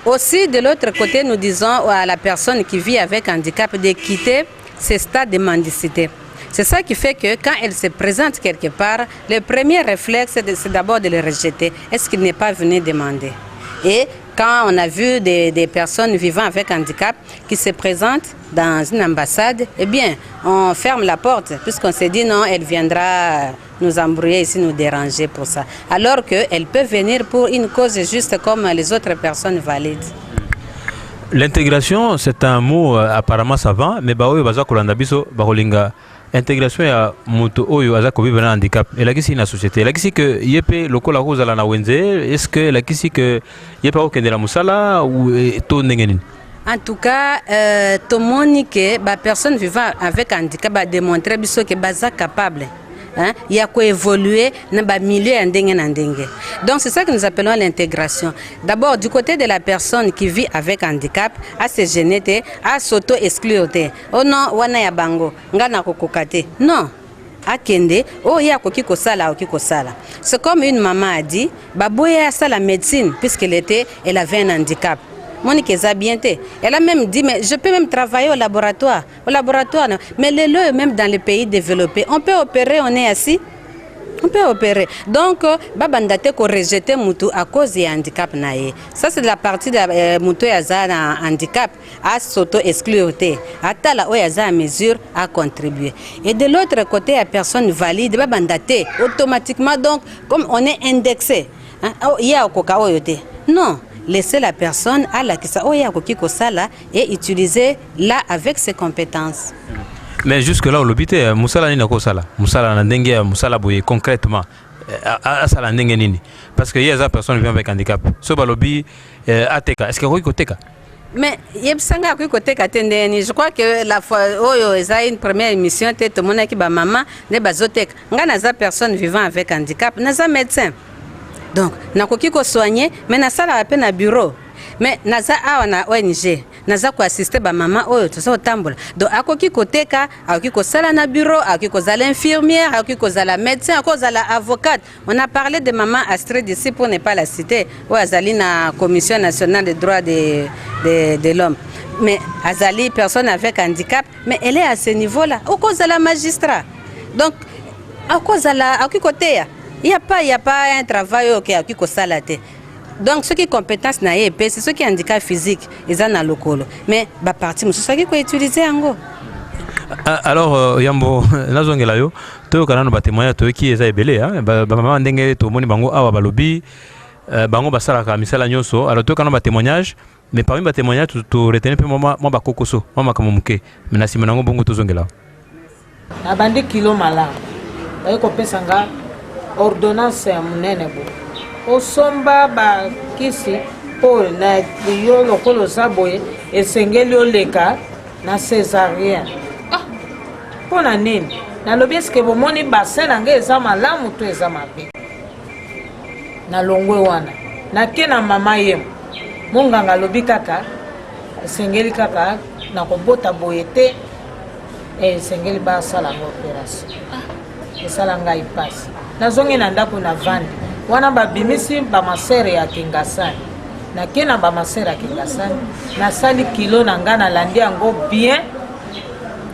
Aussi, de l'autre côté, nous disons à la personne qui vit avec handicap de quitter ce stade de mendicité. C'est ça qui fait que quand elle se présente quelque part, le premier réflexe, c'est d'abord de le rejeter. Est-ce qu'il n'est pas venu demander? Et quand on a vu des personnes vivant avec handicap qui se présentent dans une ambassade, eh bien, on ferme la porte puisqu'on s'est dit non, elle viendra nous embrouiller ici, nous déranger pour ça. Alors qu'elle peut venir pour une cause juste comme les autres personnes valides. L'intégration, c'est un mot apparemment savant, mais baoyo baza kolanda biso bakolinga intégration ya moto oyo aza vivre na handicap elakisi na société elakisi que yepe lokola kozala na wenze est-ce que elakisi que yepe akokendela mosala ou to ndenge nini? En tout cas, tout le monde que la personne vivant avec handicap a démontré que baza capable. Il y a quoi évoluer dans le milieu ndenge. Donc c'est ça que nous appelons l'intégration. D'abord du côté de la personne qui vit avec handicap, à se gêner, à s'auto-exclure. Oh non, wana ya bango, ngana kokokate. Non. Akende, oh ya kokiko sala. C'est comme une maman a dit, baboya sa la médecine elle avait un handicap. Monique Zabiente, elle a même dit, mais je peux même travailler au laboratoire. Non. Mais même dans les pays développés, on peut opérer, on est assis. On peut opérer. Donc, babandate ko rejeter mutu à cause du handicap nae. Ça c'est la partie de mutu yaza na handicap à s'auto-exclure. Atala o yaza à mesure à contribuer. Et de l'autre côté, la personne valide, babandate automatiquement donc comme on est indexé. Il y a koka oyote. Non. Laisser la personne à la et utiliser là avec ses compétences. Mais jusque-là, au lobité, Moussala ni nako sala. Moussala n'andenge, Moussala boye concrètement. À sala n'andenge nini. Parce que y a des personnes vivant avec handicap. So balobi ateka. Est-ce que vous koteka? Mais yebsanga ko koteka tendeni. Je crois que la fois oyo eza une première émission tete mona ki ba maman ne bazoteka. Ngana za personne vivant avec handicap, naza médecin. Donc, nakoki ko soigner, mais na sala pe na bureau. Mais naza awa na ONG, naza ko assister ba maman oyo to so tambola. Donc akoki ko teka, akoki ko sala na bureau, akoki ko zala infirmière, akoki ko zala médecin, akoki ko zala avocate. On a parlé de maman Astrid ici pour ne pas la citer, ou azali na Commission nationale des droits de l'homme. Mais azali personne avec handicap, mais elle est à ce niveau-là. Akoki zala magistrat. Donc akoki zala akoki ko teya. Il n'y a pas un travail qui a salate. Donc, ce qui est compétence, c'est ce qui est handicap physique, ils ont le colo. Mais, la partie, c'est ce qui est utilisé en gros. Alors, Yambo, nazongela yo, to kana ba témoignage to ki eza ebele ba mama ndenge to moni bango awa balobi bango basala ka misala nyonso. Alors to kana ba témoignage, mais parmi ba témoignage to retenir pe mama ba kokoso, mama kama muke. Mais na simanango bongo to zongela. Abandi kilo mala. Bayiko pesanga ordonnance ya munene bo osomba ba kisi po na yo lokolo saboye esengeli oleka na césarienne po na nini nalobi eske bomoni bassin na nge eza malamu to eza mabe na longwe wana nake na mama ye monganga alobi kaka esengeli kaka na kobota boye te esengeli basala ngo opération esala ngai pasi nazongi na ndako na vandi wana babimisi bamasere ya Kingasani nake na bamasere ya Kingasani nasali kilo na nga nalandi yango bien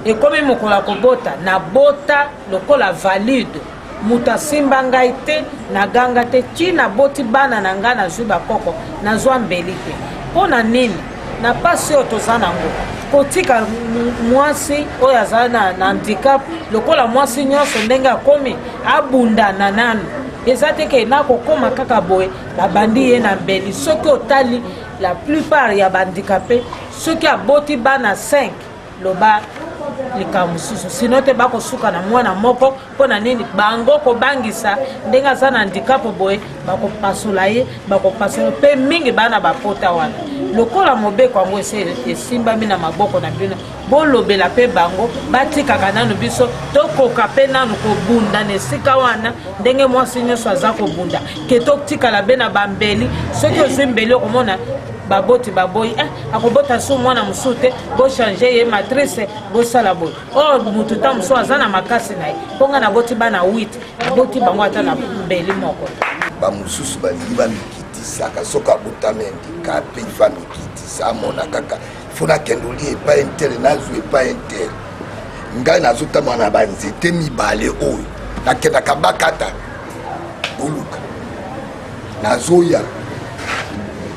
ekomi mokola kobota na bota lokola valide muta simba ngai te na ganga te ti na boti bana na nga nazwi bakoko nazwa mbeli te mpo na nini na pasi oyo toza nango kotika mwasi oyo aza na handicap lokola mwasi nyonso ndenge akomi abundana nanu eza te ke nakokoma kaka boye babandi ye na mbeli soki otali la plupart ya bahandicapé soki aboti bana 5 loba likambo mosusu sino te bakosuka na mwana moko mpo na nini bango kobangisa ndenge aza na handicap boye bakopasola ye bakopasola mpe mingi bana bapota wana lokola mobeko yango esimbami na maboko na bino bolobela mpe bango batikaka nanu biso tokoka mpe nanu kobunda na esika wana ndenge mwasi nyonso aza kobunda ke totikala be na bambeli soki ozwi mbeli okomona baboti baboyi akobota su mwana mosusu te bochange ye matrice bosala boye oyo mutu ta mosusu aza na makasi na ye mponga naboti bana 8 naboti bango ata na mbeli moko bamosusu balingi bamikitisaka soki abotami handikape ifa mikitisa amona kaka ifo nakende olia epai intere nazwa epai intere ngai nazotama na banzete mibale oyo nakendaka bakata boluka nazoya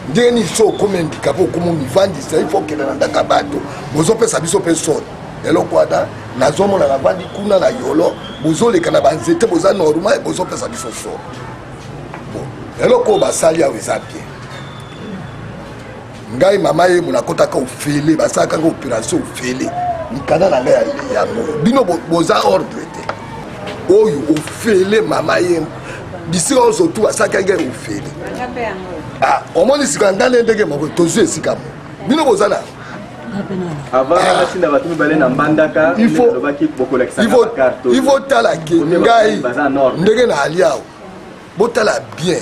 ndeni so okoma handikape okoma mivandisa ifo okenda na ndaka bato bozopesa biso mpe soni eloko wana nazomona navandi kuna na yolo bozoleka na banzete boza normal bozopesa biso soni eloko oyo basali awo eza bien ngai mama ye monakotaka ofele basalaka nga opération ofele mikanda na ngai ya moko bino boza ordre te oyo ofele mama ye bisika oyo surtout asaki ngai ofele omoni sika ngane ndenge moko tozwi esika mo bino boza na il faut tala ke ngai ndenge na ali awo botala bien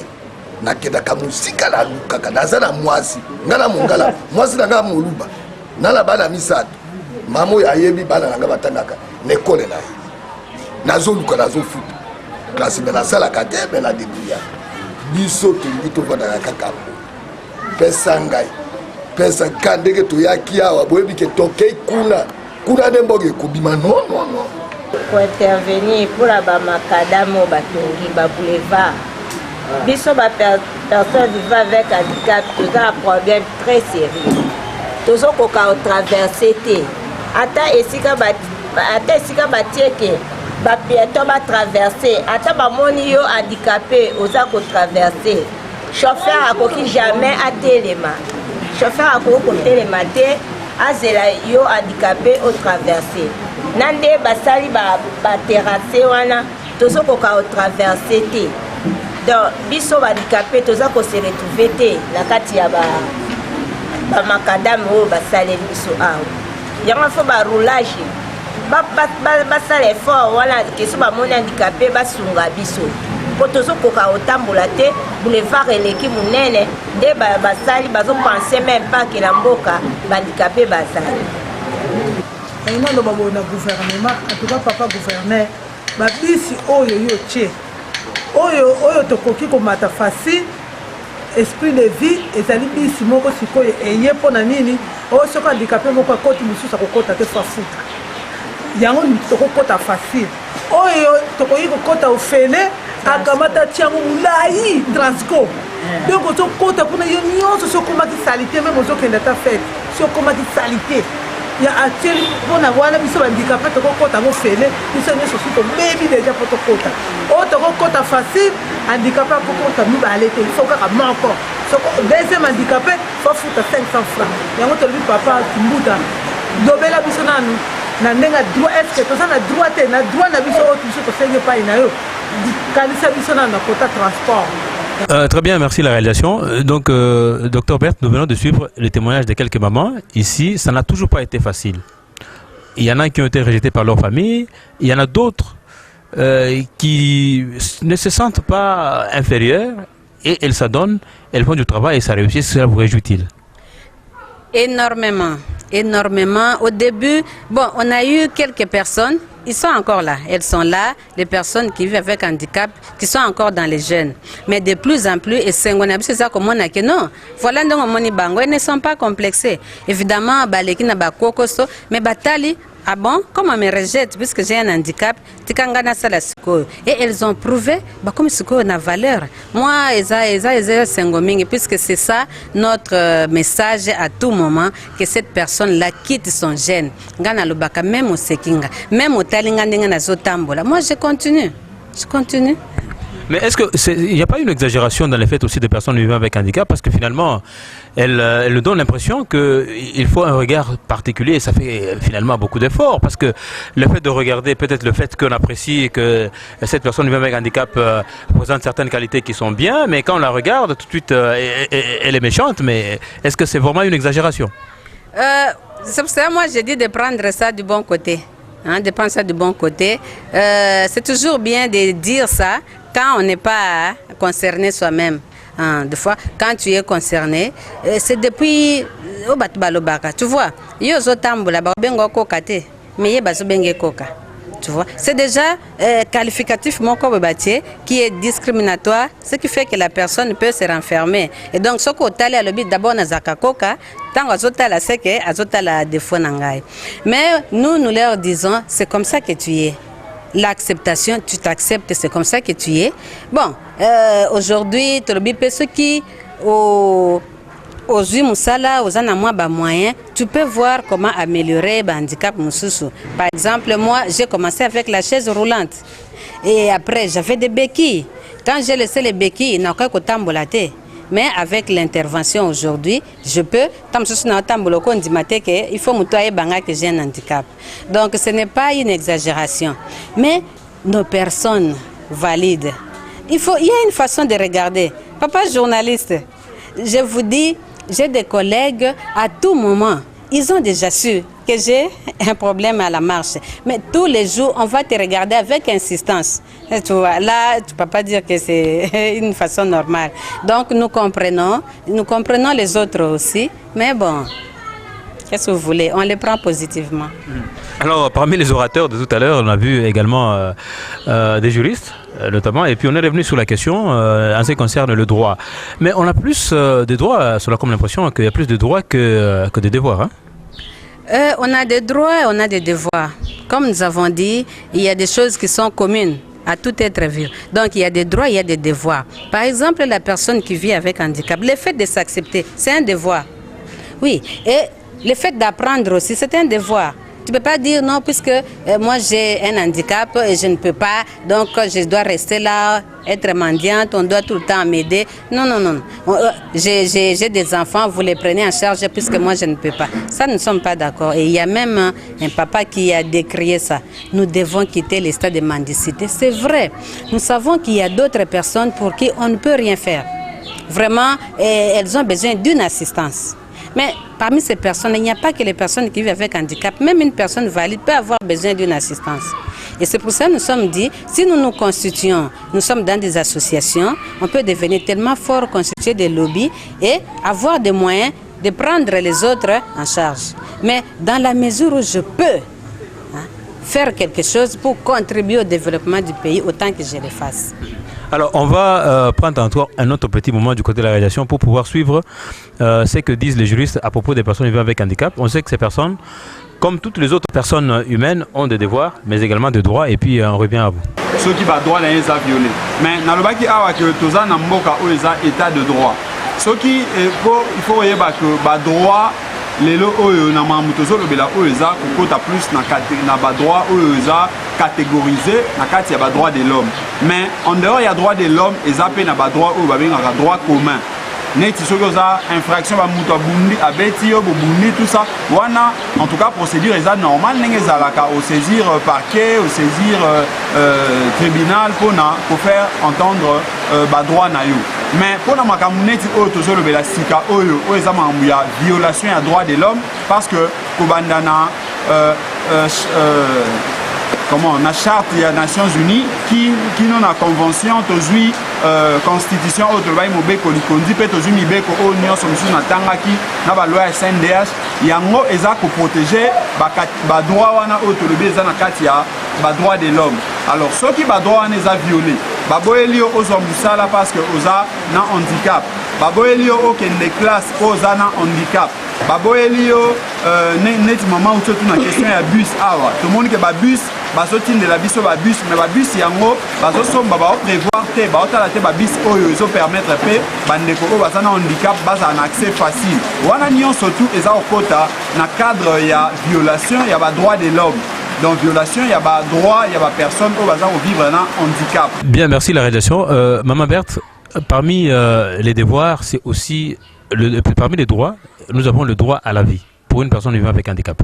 nakendaka mosika na lukaka naza na mwasi ngai na mongala mwasi na ngai moluba nana bana misato mama oyo ayebi bana na ngai batangaka na ekole na ye nazoluka nazofuta kasi me nasalaka te me nadebuya biso tolingi tovandaka kaka pesa ngai pesa ka ndenge toyaki awa boyebi ke tokei kuna nde mboka ekobima non kointervenir mpona bamakadamo batongi baboulevard biso bapersone vivant avec handicap toza un problème très sérieux tozokoka otraverse te ata esika batie ke bapiéton batraverse ata bamoni yo handicapé oza kotraverse chauffeur akoki jamais atelema chauffeur akoki kotelema te azela yo handicapé otraverse na nde basali baterrasse wana tozokoka otraverse te donc biso bahandicapé toza kose retrouve te na kati ya bamakadame oyo basaleli biso awa yango fo baroulage basala effort wana keso bamoni handicapé basunga biso mpo tozokoka otambola te boulevard eleki monene nde basali bazopense même pas ke na mboka bahandicapé bazali aina loba boye na gouvernement en tout cas papa gouverneur babisi oyo yo tie oyo tokoki komata facile esprit de vie ezali bisi moko sikoyo eye mpo na nini oyo soki handicapé moko akoti mosusu akokota te fafuta yango tokokota facile oyo tokoki kokota ofele akamata tiango molai transco donc ozokota kuna yo nyonso soki okomaki salite meme ozokende ata fete soki okomaki salite ya atieli mpona wana biso bandikape tokokota ngo fele biso nyonso soki tobebi deja mpo tokota oyo tokokota facile handicapé akokota mibale te ifo kaka moko deuxième handicapé fofuta 500 francs yango tolobi papa kimbuta lobela biso nanu na ndenge droit estce toza na droit te na droit na biso oyo biso tosengi epai na yo kanisa biso nanu na kota transport. Très bien, merci la réalisation. Donc, Dr Berthe, nous venons de suivre le témoignage de quelques mamans. Ici, ça n'a toujours pas été facile. Il y en a qui ont été rejetés par leur famille. Il y en a d'autres qui ne se sentent pas inférieures et elles s'adonnent, elles font du travail et ça réussit. Cela vous réjouit-il? Énormément, énormément. Au début, bon, on a eu quelques personnes. Ils sont encore là, elles sont là, les personnes qui vivent avec handicap, qui sont encore dans les jeunes. Mais de plus en plus, et c'est ça comme on a que non. Voilà, donc on bango, elles ne sont pas complexées. Évidemment, baleki na bakokoso, mais batali. Ah bon, comme on me rejette puisque j'ai un handicap, et elles ont prouvé comme ce qu'on a valeur. Moi, puisque c'est ça notre message à tout moment, que cette personne-là quitte son gène. Même au Sekinga, même au Talinga, moi je continue. Je continue. Mais est-ce qu'il n'y a pas une exagération dans les faits aussi des personnes vivant avec handicap? Parce que finalement, elle donne l'impression qu'il faut un regard particulier et ça fait finalement beaucoup d'efforts. Parce que le fait de regarder, peut-être le fait qu'on apprécie que cette personne vivant avec handicap présente certaines qualités qui sont bien, mais quand on la regarde, tout de suite, elle est méchante. Mais est-ce que c'est vraiment une exagération? C'est pour ça que moi, j'ai dit de prendre ça du bon côté. Hein, de prendre ça du bon côté. C'est toujours bien de dire ça quand on n'est pas concerné soi-même. Hein, des fois, quand tu es concerné, c'est depuis tu vois, tu vois, c'est déjà qualificatif qui est discriminatoire, ce qui fait que la personne peut se renfermer. Et donc, ce qu'on a dit d'abord dans Zakakoka, mais nous leur disons, c'est comme ça que tu es. L'acceptation, tu t'acceptes, c'est comme ça que tu es. Bon, aujourd'hui, ceux qui aux moyens, tu peux voir comment améliorer le handicap. Par exemple, moi, j'ai commencé avec la chaise roulante. Et après, j'avais des béquilles. Quand j'ai laissé les béquilles, il n'y a qu'à tambolate. Mais avec l'intervention aujourd'hui, je peux, il faut que j'ai un handicap. Donc ce n'est pas une exagération. Mais nos personnes valides, il y a une façon de regarder. Papa journaliste, je vous dis, j'ai des collègues à tout moment. Ils ont déjà su que j'ai un problème à la marche. Mais tous les jours, on va te regarder avec insistance. Et tu vois, là, tu ne peux pas dire que c'est une façon normale. Donc, nous comprenons les autres aussi. Mais bon, qu'est-ce que vous voulez? On les prend positivement. Alors, parmi les orateurs de tout à l'heure, on a vu également des juristes, notamment, et puis on est revenu sur la question en ce qui concerne le droit. Mais on a plus de droits, cela comme l'impression qu'il y a plus de droits que de devoirs. Hein? On a des droits et on a des devoirs. Comme nous avons dit, il y a des choses qui sont communes à tout être vivant. Donc il y a des droits, il y a des devoirs. Par exemple, la personne qui vit avec handicap, le fait de s'accepter, c'est un devoir. Oui, et le fait d'apprendre aussi, c'est un devoir. Tu ne peux pas dire non, puisque moi j'ai un handicap et je ne peux pas, donc je dois rester là, être mendiante, on doit tout le temps m'aider. Non, non, non. J'ai des enfants, vous les prenez en charge puisque moi je ne peux pas. Ça, nous ne sommes pas d'accord. Et il y a même un papa qui a décrié ça. Nous devons quitter l'état de mendicité. C'est vrai. Nous savons qu'il y a d'autres personnes pour qui on ne peut rien faire. Vraiment, elles ont besoin d'une assistance. Mais parmi ces personnes, il n'y a pas que les personnes qui vivent avec handicap. Même une personne valide peut avoir besoin d'une assistance. Et c'est pour ça que nous sommes dit, si nous nous constituons, nous sommes dans des associations, on peut devenir tellement fort, constituer des lobbies et avoir des moyens de prendre les autres en charge. Mais dans la mesure où je peux faire quelque chose pour contribuer au développement du pays, autant que je le fasse. Alors, on va prendre encore un autre petit moment du côté de la réalisation pour pouvoir suivre ce que disent les juristes à propos des personnes vivant avec handicap. On sait que ces personnes, comme toutes les autres personnes humaines, ont des devoirs, mais également des droits, et puis on revient à vous. Ceux qui ont droit à les violer. Mais dans le bas qui a que tous en amboka où ils ont état de droit. Ceux qui il faut que le droit les lots na mamutozo le bela oeza kokota plus na ba droit oeza catégorisé na kati ya ba droit de l'homme. Mais en dehors il y a droit de l'homme et ça pe na ba droit o ba benga droit commun. Neti soki oza infraction ba muto abundi abeti yo bobundi tout ça wana en tout cas procédure eza normal ndenge ezalaka au saisir parquet au saisir tribunal pour faire entendre ba droit na yo. Mais pour la makamounetti oyo le sika oyo eza makambo ya violation ya droit de l'homme parce que kobandana comment na charte des Nations Unies qui non la convention tozui constitution autre bail mobeko likondi pe tozui mibeko o nyonso musu na tangaki na ba loi SNDH yango eza ko protéger ba droit wana autre le eza na kati ya ba droit de l'homme. Alors ceux qui ba droit wana eza violé ba boyeli o ozombusala parce que oza na handicap ba boyeli o okende classe oza na handicap ba boyeli o neti maman ou tout na question ya bus awa tout le monde que ba bus bazotinde la biso ba bus mais ba bus yango bazosomba ba prévoir te ba otala te ba bus oyo ezo permettre pe bandeko o bazana handicap baza un accès facile wana nyonso tout eza okota na cadre ya violation ya ba droit de l'homme. Donc violation, il y a pas droit, il y a pas personne au bazar au vivre un handicap. Bien, merci la réalisation. Maman Berthe, parmi les devoirs, c'est aussi parmi les droits, nous avons le droit à la vie pour une personne vivant avec handicap.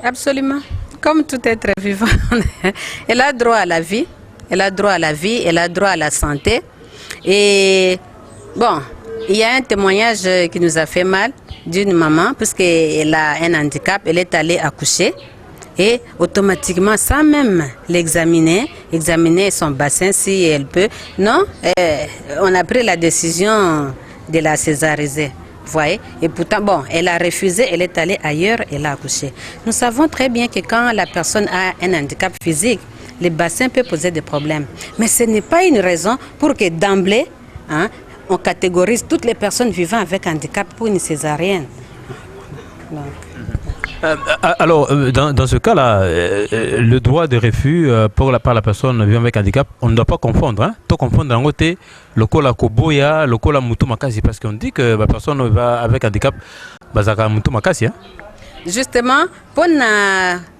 Absolument. Comme tout être vivant, elle a droit à la vie, elle a droit à la vie, elle a droit à la santé. Et bon, il y a un témoignage qui nous a fait mal d'une maman puisqu'elle a un handicap, elle est allée accoucher et automatiquement sans même l'examiner, examiner son bassin si elle peut. Non, on a pris la décision de la césariser. Voyez? Et pourtant, bon, elle a refusé, elle est allée ailleurs, elle a accouché. Nous savons très bien que quand la personne a un handicap physique, le bassin peut poser des problèmes. Mais ce n'est pas une raison pour que d'emblée, on catégorise toutes les personnes vivant avec handicap pour une césarienne. Donc. Alors, dans ce cas-là, le droit de refus par la personne vivant avec handicap, on ne doit pas confondre. Hein? Tout confondre d'un côté, le kola koboya, le kola mutu makasi, parce qu'on dit que la personne avec handicap, bazaka mutu makasi. Hein? Justement, pour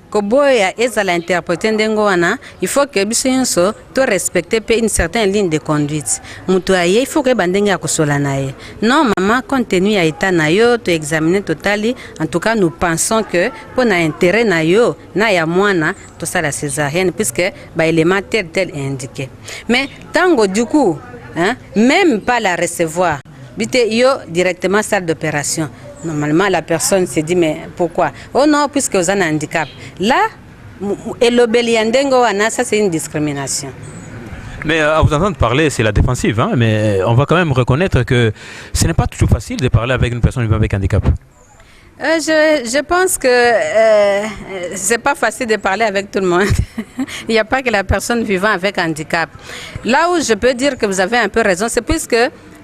koboya ezala interpréter ndengo wana, il faut que biso nyonso to respecter pe une certaine ligne de conduite. Mutu aye il faut que bandenge ya kosola na ye. Non maman, compte tenu ya état na yo to examiner totali, en tout cas nous pensons que pour na intérêt na yo na ya mwana to ça la césarienne puisque ba élément tel indiqué. Mais tango du coup, hein, même pas la recevoir, bité yo directement salle d'opération. Normalement, la personne se dit, mais pourquoi? Oh non, puisque vous avez un handicap. Là, ça c'est une discrimination. Mais à vous entendre parler, c'est la défensive, hein? Mais on va quand même reconnaître que ce n'est pas toujours facile de parler avec une personne vivant avec handicap. Je pense que c'est pas facile de parler avec tout le monde. Il n'y a pas que la personne vivant avec handicap. Là où je peux dire que vous avez un peu raison, c'est puisque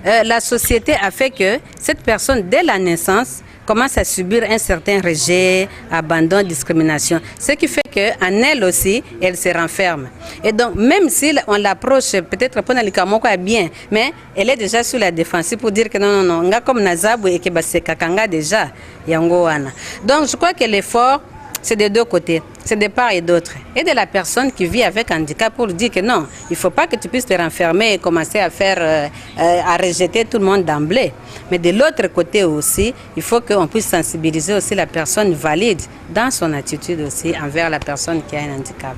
la société a fait que cette personne, dès la naissance, commence à subir un certain rejet, abandon, discrimination. Ce qui fait qu'en elle aussi, elle se renferme. Et donc, même si on l'approche, peut-être pour est bien, mais elle est déjà sur la défensive pour dire que non, on a comme Nazabou et que c'est Kakanga déjà. Donc, je crois que l'effort, c'est de deux côtés, c'est de part et d'autre. Et de la personne qui vit avec handicap pour lui dire que non, il ne faut pas que tu puisses te renfermer et commencer à faire, à rejeter tout le monde d'emblée. Mais de l'autre côté aussi, il faut qu'on puisse sensibiliser aussi la personne valide dans son attitude aussi envers la personne qui a un handicap.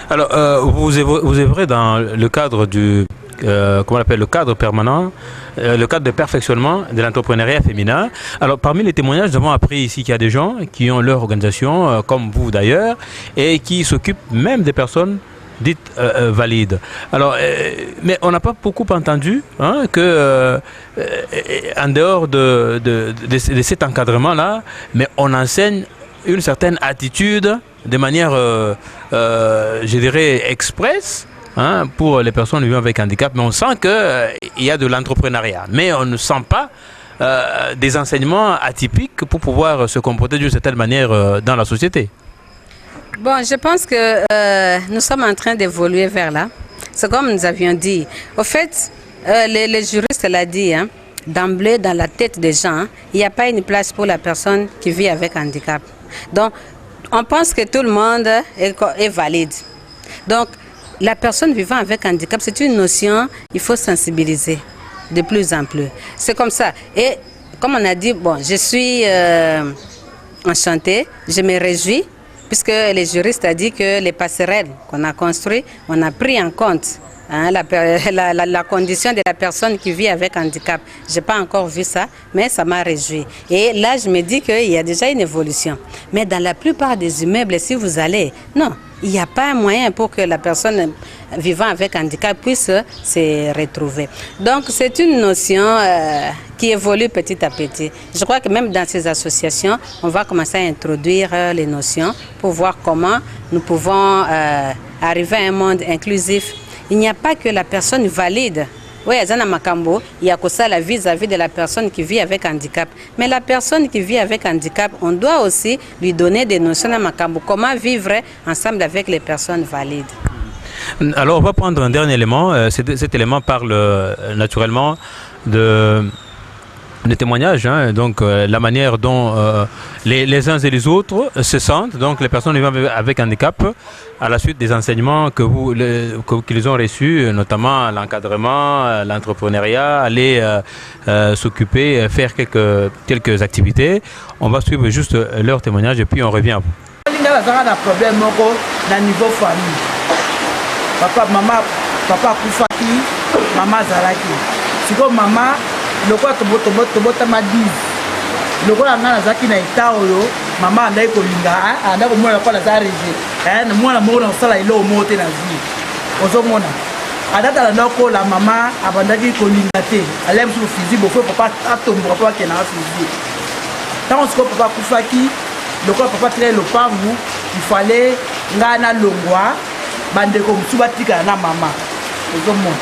Alors, vous œuvrez dans le cadre du comment on appelle, le cadre permanent, le cadre de perfectionnement de l'entrepreneuriat féminin. Alors, parmi les témoignages, nous avons appris ici qu'il y a des gens qui ont leur organisation, comme vous d'ailleurs, et qui s'occupent même des personnes dites valides. Alors, mais on n'a pas beaucoup entendu que, en dehors de cet encadrement-là, mais on enseigne une certaine attitude de manière, je dirais, express, pour les personnes vivant avec handicap, mais on sent qu'il y a de l'entrepreneuriat. Mais on ne sent pas des enseignements atypiques pour pouvoir se comporter d'une certaine manière dans la société. Bon, je pense que nous sommes en train d'évoluer vers là. C'est comme nous avions dit. Au fait, les juristes l'ont dit, d'emblée dans la tête des gens, il n'y a pas une place pour la personne qui vit avec handicap. Donc, on pense que tout le monde est valide. Donc, la personne vivant avec handicap, c'est une notion qu'il faut sensibiliser de plus en plus. C'est comme ça. Et comme on a dit, bon, je suis enchantée, je me réjouis, puisque les juristes ont dit que les passerelles qu'on a construites, on a pris en compte la condition de la personne qui vit avec handicap. Je n'ai pas encore vu ça, mais ça m'a réjoui. Et là, je me dis qu'il y a déjà une évolution. Mais dans la plupart des immeubles, si vous allez, non, il n'y a pas un moyen pour que la personne vivant avec handicap puisse se retrouver. Donc, c'est une notion qui évolue petit à petit. Je crois que même dans ces associations, on va commencer à introduire les notions pour voir comment nous pouvons arriver à un monde inclusif. Il n'y a pas que la personne valide. Oui, il y a que ça la vis-à-vis de la personne qui vit avec handicap. Mais la personne qui vit avec handicap, on doit aussi lui donner des notions à Makambo. Comment vivre ensemble avec les personnes valides. Alors, on va prendre un dernier élément. Cet élément parle naturellement de témoignages, donc la manière dont les uns et les autres se sentent, donc les personnes vivant avec handicap, à la suite des enseignements qu'ils ont reçus, notamment l'encadrement, l'entrepreneuriat, aller s'occuper, faire quelques activités. On va suivre juste leur témoignage et puis on revient à vous. Il y a un problème au niveau famille. Papa Koufaki, maman Zalaki. C'est comme maman. Lokola tobota madiz lokola ngana zaki na itaoyo mama andai kolinga andako mwana lokola za reje na mwana mona osala ilo mote na zi ozomona adata la ndako la mama abandaki kolinga te alem sur physique bofo papa atombo papa ke na physique tant que papa kufaki lokola papa très le pangu il fallait ngana longwa bandeko msubatika na mama ozomona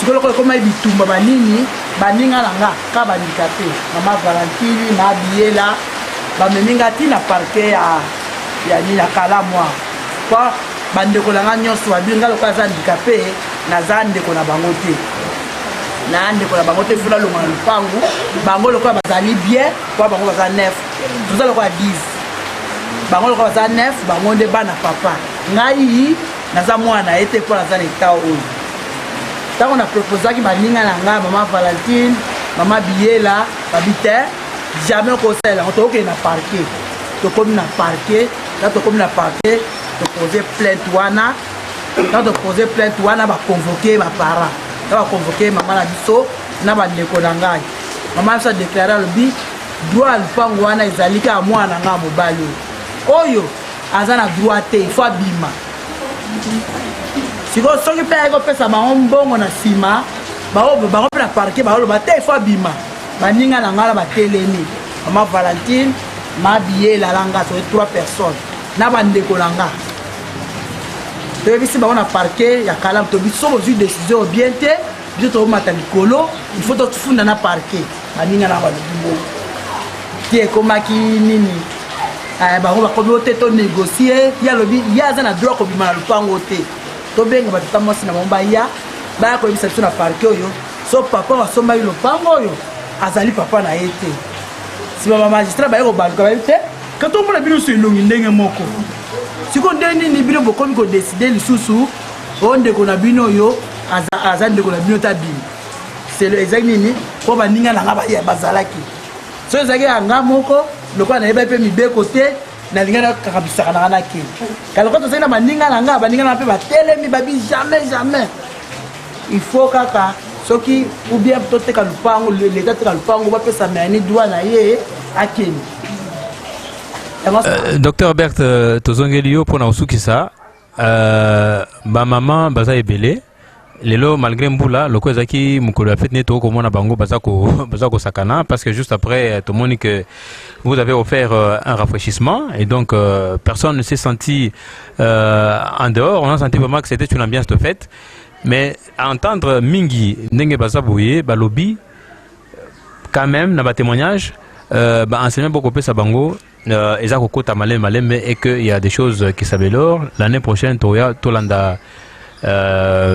sikolo ko koma bitumba banini baninga nanga ka bandika te mama Valentine na biela bameminga tina parquet ya ni la kala moi kwa bandeko langa nyonso babinga loka za handicapé na zande ko na bango te na ande ko na bango te fula longa lupangu bango loka bazali bien kwa bango baza 9 tozala kwa 10 bango lokola baza nef bango nde bana papa ngai naza mwana ete mpo naza na eta oyo ntango na proposaki baninga na ngai mama Valentine mama Biela babi te jamais okosalela yango tokokende na parquet tokomi na parquet na tokomi na parquet topose plainte wana na topose plainte wana baconvoke baparent na baconvoke mama na biso na bandeko na ngai mama biso adeklare alobi droit ya lupango wana ezali kaka mwana ngai mobali oyo aza na droit te ifo abima sikoyo soki mpe ayaki kopesa bango mbongo na nsima bango mpe na parke bazoloba te ifo abima baninga na ngai na batelemi mama Valentine ma Biela langa soki 3 personnes na bandeko na ngai toyebisi bango na parke ya kalamu tobi so bozwi décision bien te biso tokomata likolo il faut tofunda na parke baninga na balobi mbongo ti ekomaki nini bango bakomi o te tonégocie ye alobi ye aza na droit kobima na lupango te tobenga batata mwasi na bango baya baya koyebisa biso na parke oyo so papa basombaki lupango oyo azali papa na ye te nsima bamagistrat baye kobaluka bayebi te ka tomona bino so elongi ndenge moko sikoyo nde nini bino bokomi kodeside lisusu o ndeko na bino oyo aza ndeko na bino tabima selo ezali nini mpo baninga na nga baya bazalaki so ezalaki yanga moko lokola nayeba mpe mibeko te nalinga nakakabisaka na nga nakende kalokola tozali na baninga na nga baninga na mpe batelemi babi jamais il faut kaka soki ou bien toteka lupango leta teka lupango bapesa mayani droit na ye akende. Docteur Albert tozongeli yo mpona kosukisa bamama baza ebele lelo malgré mbula loko ezaki mokolo ya fete nde tokomona bango baza kosakana parce que juste après tomoni que vous avez offert un rafraîchissement et donc personne ne s'est senti en dehors. On a senti vraiment que c'était une ambiance de fête, mais à entendre mingi ndenge baza boye balobi quand même na ba témoignage enseignement beaucoup plus à bango eza kokota malem et que il y a des choses qui s'améliorent. L'année prochaine toya tolanda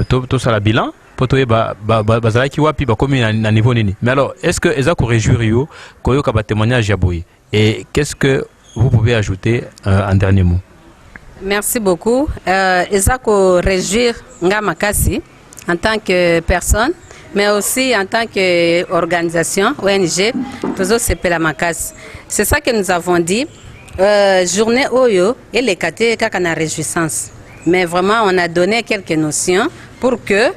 tout ça la bilan pour toi bazalaki wapi bakomi na niveau nini. Mais alors est-ce que eza ko réjouir yo koyoka ba témoignage ya boye et qu'est-ce que vous pouvez ajouter en dernier mot? Merci beaucoup. Eza ko réjouir nga makasi en tant que personne mais aussi en tant qu'organisation ONG toujours sepela makasi. C'est ça que nous avons dit journée oyo et les kate kaka na réjouissance. Mais vraiment, on a donné quelques notions pour que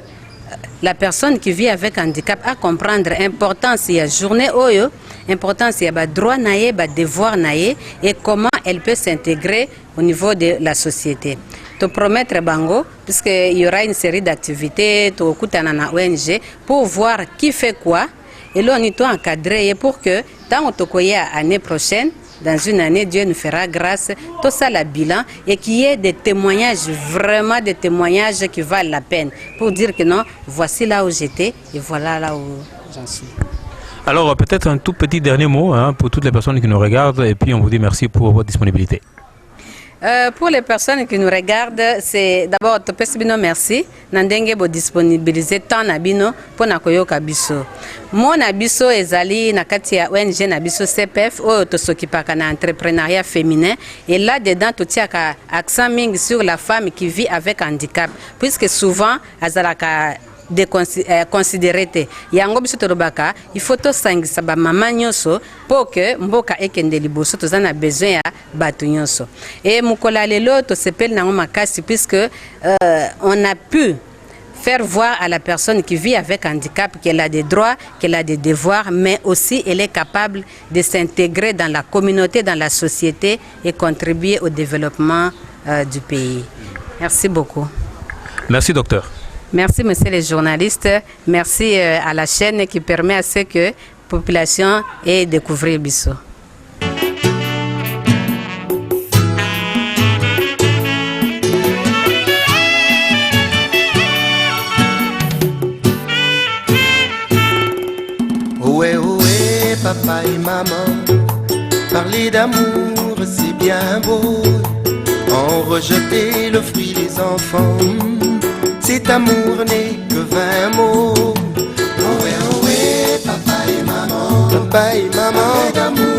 la personne qui vit avec handicap a comprendre l'importance de la journée oyo, l'importance de droit naé, devoir naé et comment elle peut s'intégrer au niveau de la société. Te promettre bango, puisqu'il y aura une série d'activités, to kutana na ONG pour voir qui fait quoi et là on est encadré pour que tant on l'année prochaine. Dans une année, Dieu nous fera grâce, tout ça la bilan, et qu'il y ait des témoignages, vraiment des témoignages qui valent la peine, pour dire que non, voici là où j'étais, et voilà là où j'en suis. Alors peut-être un tout petit dernier mot pour toutes les personnes qui nous regardent, et puis on vous dit merci pour votre disponibilité. Pour les personnes qui nous regardent, c'est d'abord Topesibino merci. Nandenge bo disponibiliser tant nabino pour nakoyoka biso. Mon abiso ezali na kati ya ONG nabiso CPF o tosokipaka na entrepreneuriat féminin et là dedans tout tiaka accent ming sur la femme qui vit avec handicap puisque souvent azalaka de considérer yango biso torobaka il faut to sangisa ba mama nyoso pour que mboka ekende liboso tozana besoin ya batu nyoso et mukola lelo to sepel nango makasi puisque on a pu faire voir à la personne qui vit avec handicap qu'elle a des droits, qu'elle a des devoirs, mais aussi elle est capable de s'intégrer dans la communauté, dans la société et contribuer au développement du pays. Merci beaucoup. Merci docteur. Merci, monsieur les journalistes. Merci à la chaîne qui permet à ce que la population ait découvert Bisso. Ohé, ohé, papa et maman, parler d'amour, c'est bien beau. En rejeter le fruit des enfants. Cet amour n'est que 20 mots. Ohé, ohé, papa et maman, parler d'amour.